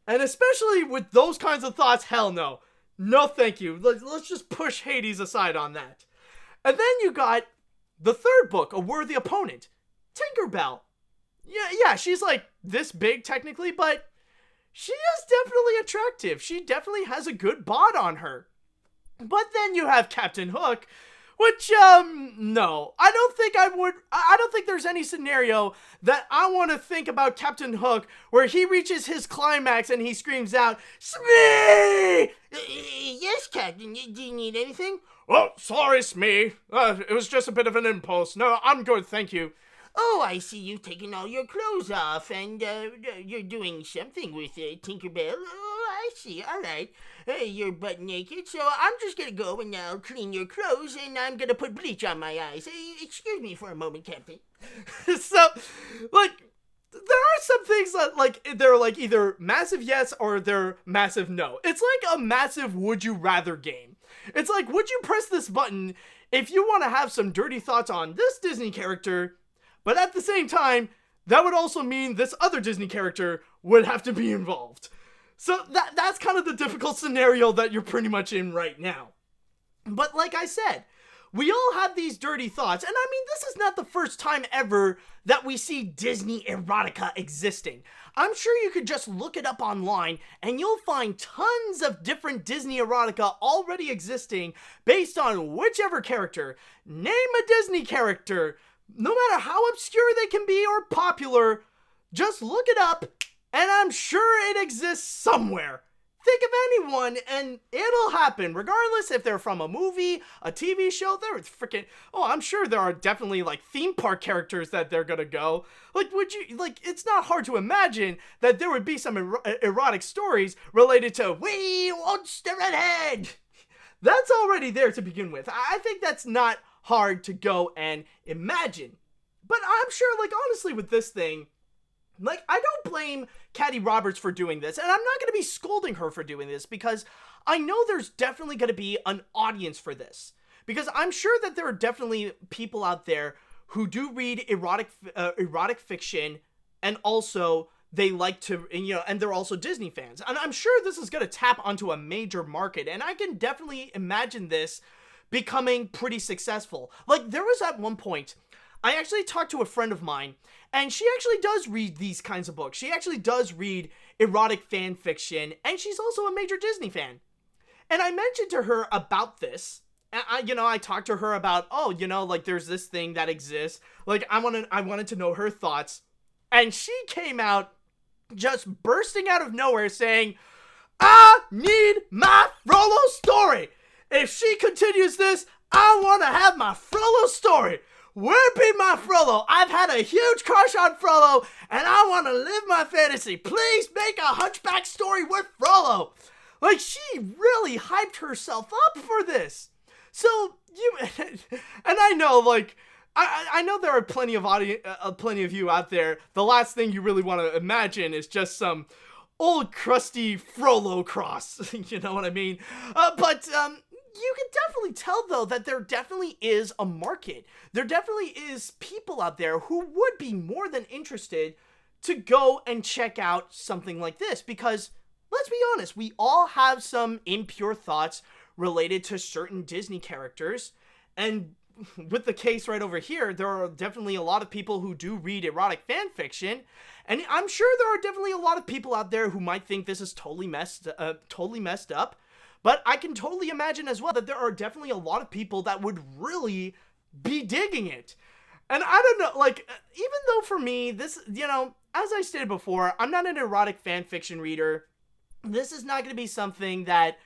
And especially with those kinds of thoughts, hell no. No thank you. Let's just push Hades aside on that. And then you got the third book, A Worthy Opponent. Tinkerbell. Yeah, she's like this big technically, but she is definitely attractive. She definitely has a good bod on her. But then you have Captain Hook, which, no. I don't think there's any scenario that I want to think about Captain Hook where he reaches his climax and he screams out, Smee! Yes, Captain, do you need anything? Oh, sorry, Smee. It was just a bit of an impulse. No, I'm good, thank you. Oh, I see you've taken all your clothes off, and you're doing something with Tinkerbell. Oh, I see, all right. You're butt naked, so I'm just gonna go and I'll clean your clothes, and I'm gonna put bleach on my eyes. Excuse me for a moment, Captain. So, like, there are some things that, like, they're, like, either massive yes or they're massive no. It's like a massive would you rather game. It's like, would you press this button if you want to have some dirty thoughts on this Disney character, but at the same time, that would also mean this other Disney character would have to be involved. So that's kind of the difficult scenario that you're pretty much in right now. But like I said, we all have these dirty thoughts, and I mean, this is not the first time ever that we see Disney erotica existing. I'm sure you could just look it up online, and you'll find tons of different Disney erotica already existing based on whichever character. Name a Disney character. No matter how obscure they can be or popular, just look it up, and I'm sure it exists somewhere. Think of anyone, and it'll happen, regardless if they're from a movie, a TV show, I'm sure there are definitely, like, theme park characters that they're gonna go. Like, it's not hard to imagine that there would be some erotic stories related to, we want the redhead! That's already there to begin with. I think that's not hard to go and imagine. But I'm sure, like, honestly, with this thing, like, I don't blame Caddy Roberts for doing this, and I'm not going to be scolding her for doing this, because I know there's definitely going to be an audience for this. Because I'm sure that there are definitely people out there who do read erotic fiction, and also they like to, and they're also Disney fans. And I'm sure this is going to tap onto a major market, and I can definitely imagine this becoming pretty successful. Like, there was at one point, I actually talked to a friend of mine, and she actually does read these kinds of books. She actually does read erotic fan fiction, and she's also a major Disney fan. And I mentioned to her about this. I talked to her about, like, there's this thing that exists. Like, I wanted to know her thoughts. And she came out just bursting out of nowhere saying, I need my Frollo story. If she continues this, I want to have my Frollo story. Where be my Frollo? I've had a huge crush on Frollo, and I want to live my fantasy. Please make a Hunchback story with Frollo. Like, she really hyped herself up for this. So, and I know, like, I know there are plenty of you out there. The last thing you really want to imagine is just some old crusty Frollo cross. You know what I mean? But you can definitely tell, though, that there definitely is a market. There definitely is people out there who would be more than interested to go and check out something like this. Because, let's be honest, we all have some impure thoughts related to certain Disney characters. And with the case right over here, there are definitely a lot of people who do read erotic fan fiction. And I'm sure there are definitely a lot of people out there who might think this is totally messed up. But I can totally imagine as well that there are definitely a lot of people that would really be digging it. And I don't know, like, even though for me, this, as I stated before, I'm not an erotic fan fiction reader. This is not going to be something that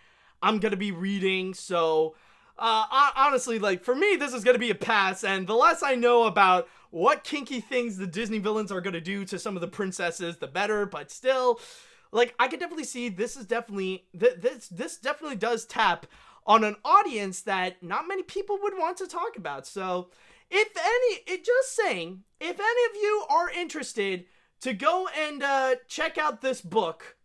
I'm going to be reading. So, honestly, like, for me, this is going to be a pass. And the less I know about what kinky things the Disney villains are going to do to some of the princesses, the better. But still, like, I can definitely see this is definitely, this definitely does tap on an audience that not many people would want to talk about. So, if any of you are interested to go and check out this book,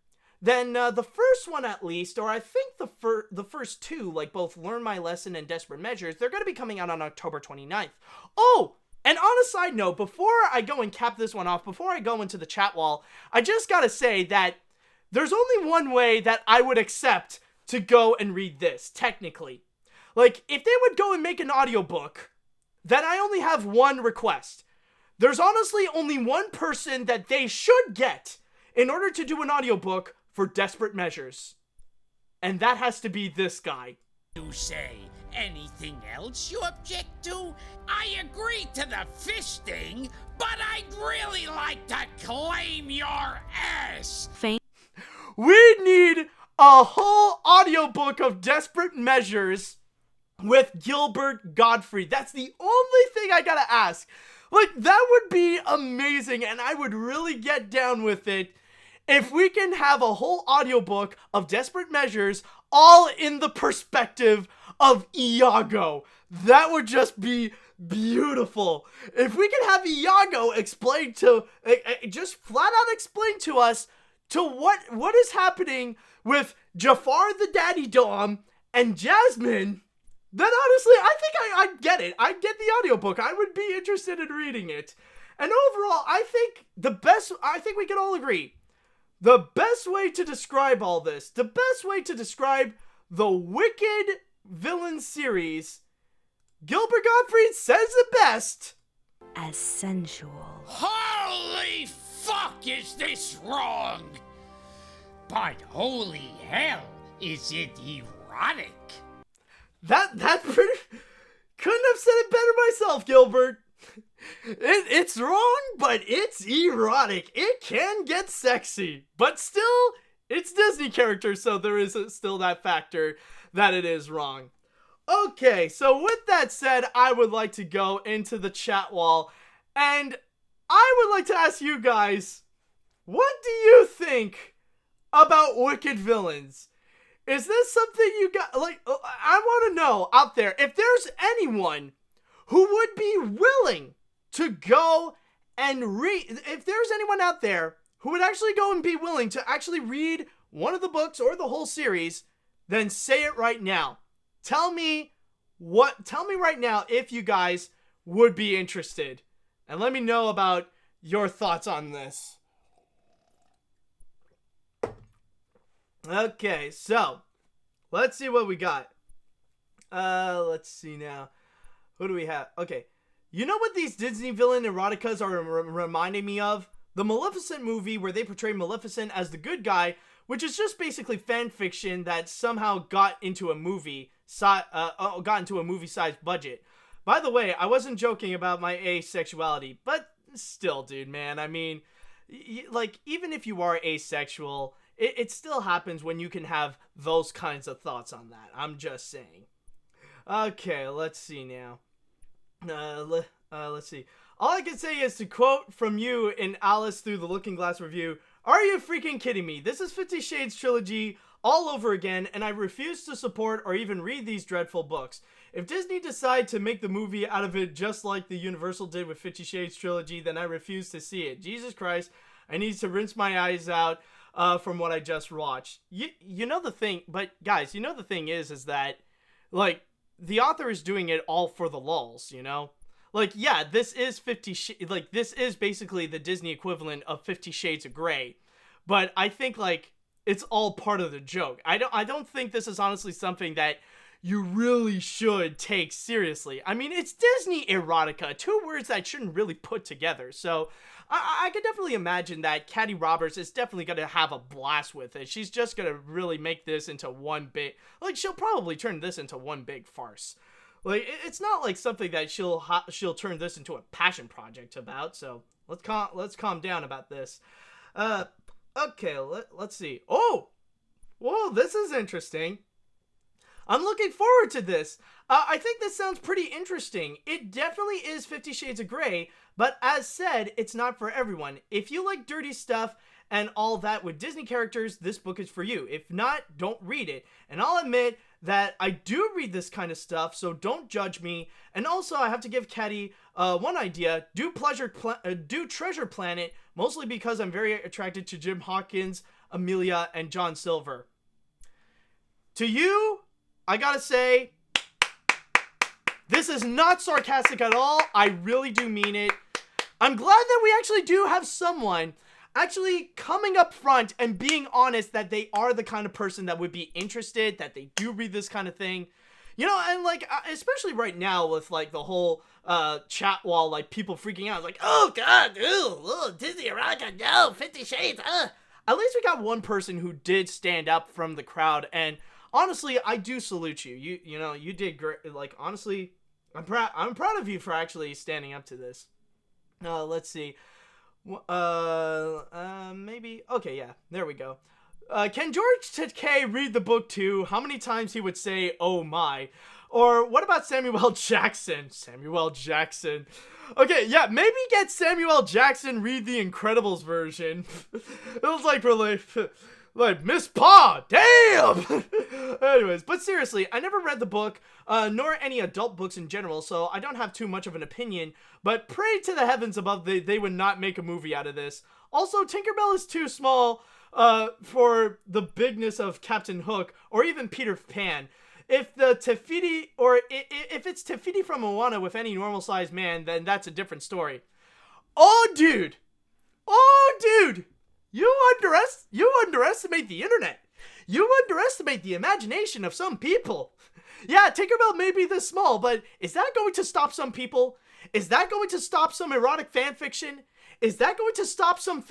then the first one at least, or I think the first two, like both Learn My Lesson and Desperate Measures, they're going to be coming out on October 29th. Oh, and on a side note, before I go and cap this one off, before I go into the chat wall, I just got to say that there's only one way that I would accept to go and read this, technically. Like, if they would go and make an audiobook, then I only have one request. There's honestly only one person that they should get in order to do an audiobook for Desperate Measures. And that has to be this guy. You say anything else you object to? I agree to the fisting, but I'd really like to claim your ass. We need a whole audiobook of Desperate Measures with Gilbert Gottfried. That's the only thing I gotta ask. Like, that would be amazing, and I would really get down with it if we can have a whole audiobook of Desperate Measures all in the perspective of Iago. That would just be beautiful. If we can have Iago explain to, just flat out explain to us to what is happening with Jafar the Daddy Dom and Jasmine, then honestly, I think I'd get it. I'd get the audiobook. I would be interested in reading it. And overall, I think we can all agree, the best way to describe all this, the best way to describe the Wicked Villain series, Gilbert Gottfried says it best. As sensual. Holy fuck, is this wrong? But holy hell, is it erotic? That's pretty... Couldn't have said it better myself, Gilbert. It's wrong, but it's erotic. It can get sexy, but still, it's Disney characters, so there is still that factor that it is wrong. Okay, so with that said, I would like to go into the chat wall, and I would like to ask you guys, what do you think about Wicked Villains? Is this something you got, like, I want to know out there, if there's anyone who would be willing to go and read, if there's anyone out there who would actually go and be willing to actually read one of the books or the whole series, then say it right now. Tell me right now if you guys would be interested. And let me know about your thoughts on this. Okay, so let's see what we got. Let's see now. Who do we have? Okay. You know what these Disney villain eroticas are reminding me of? The Maleficent movie where they portray Maleficent as the good guy, which is just basically fan fiction that somehow got into a movie-sized budget. By the way, I wasn't joking about my asexuality, but still, dude, man. I mean, like, even if you are asexual, it still happens when you can have those kinds of thoughts on that. I'm just saying. Okay, let's see now. Let's see. All I can say is to quote from you in Alice Through the Looking Glass review, "Are you freaking kidding me? This is 50 Shades trilogy all over again, and I refuse to support or even read these dreadful books. If Disney decide to make the movie out of it just like the Universal did with 50 Shades trilogy, then I refuse to see it. Jesus Christ, I need to rinse my eyes out from what I just watched." You know the thing, but guys, you know the thing is that, like, the author is doing it all for the lulz, you know? Like, yeah, this is this is basically the Disney equivalent of 50 Shades of Grey, but I think, like, it's all part of the joke. I don't think this is honestly something that you really should take seriously. I mean, it's Disney erotica, two words that shouldn't really put together. So I could definitely imagine that Caddy Roberts is definitely going to have a blast with it. She's just going to really make this into one big, like, she'll probably turn this into one big farce. Like, it's not like something that she'll turn this into a passion project about. So let's calm down about this. Okay, let's see. Oh, whoa, this is interesting. I'm looking forward to this. I think this sounds pretty interesting. It definitely is 50 Shades of Grey, but as said, it's not for everyone. If you like dirty stuff and all that with Disney characters, this book is for you. If not, don't read it. And I'll admit that I do read this kind of stuff, so don't judge me. And also, I have to give Caddy one idea. Do Treasure Planet, mostly because I'm very attracted to Jim Hawkins' Amelia, and John Silver. To you, I gotta say, this is not sarcastic at all. I really do mean it. I'm glad that we actually do have someone actually coming up front and being honest that they are the kind of person that would be interested, that they do read this kind of thing. You know, and like, especially right now with like the whole chat wall, like people freaking out, like, oh god, ew, Disney erotica, no, 50 Shades, At least we got one person who did stand up from the crowd, and honestly, I do salute you. You know, you did great. Like, honestly, I'm proud of you for actually standing up to this. Let's see. Maybe. Okay, yeah. There we go. Can George Takei read the book too? How many times he would say, "Oh my"? Or what about Samuel Jackson? Samuel Jackson. Okay, yeah, maybe get Samuel Jackson read the Incredibles version. It was like really. Like, Miss Pa, damn! Anyways, but seriously, I never read the book, nor any adult books in general, so I don't have too much of an opinion, but pray to the heavens above they would not make a movie out of this. Also, Tinkerbell is too small for the bigness of Captain Hook, or even Peter Pan. If the Tefiti, or if it's Tefiti from Moana with any normal-sized man, then that's a different story. Oh, dude! You underestimate the internet. You underestimate the imagination of some people. Yeah, Tinkerbell may be this small, but is that going to stop some people? Is that going to stop some erotic fan fiction? Is that going to stop some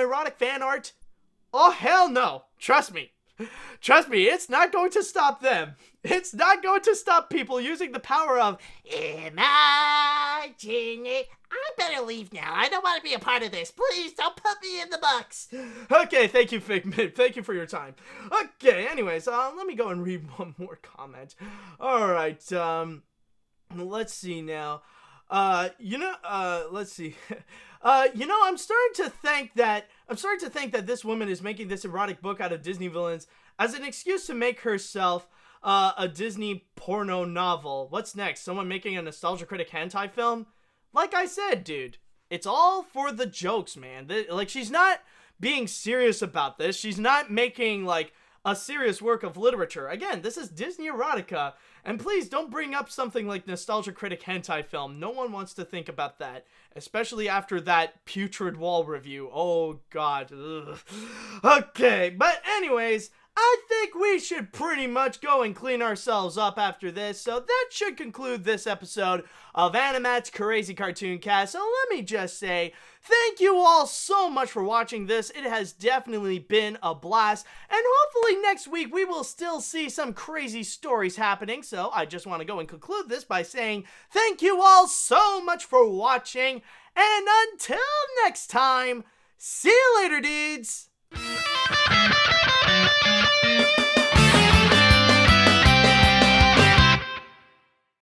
erotic fan art? Oh, hell no. Trust me. Trust me, it's not going to stop them. It's not going to stop people using the power of imagine it. I better leave now. I don't want to be a part of this. Please don't put me in the box. Okay, thank you, Figment. Thank you for your time. Okay, anyways, let me go and read one more comment. Alright, let's see now. Let's see. I'm starting to think that this woman is making this erotic book out of Disney villains as an excuse to make herself a Disney porno novel. What's next? Someone making a nostalgia critic hentai film? Like I said, dude, it's all for the jokes, man. Like, she's not being serious about this. She's not making, like, a serious work of literature. Again, this is Disney erotica, and please don't bring up something like nostalgia critic hentai film. No one wants to think about that, especially after that putrid wall review. Oh god. Ugh. Okay, but anyways, I think we should pretty much go and clean ourselves up after this, so that should conclude this episode of AniMat's Crazy Cartoon Cast. So let me just say, thank you all so much for watching this. It has definitely been a blast, and hopefully next week we will still see some crazy stories happening. So I just want to go and conclude this by saying thank you all so much for watching, and until next time, see you later, dudes!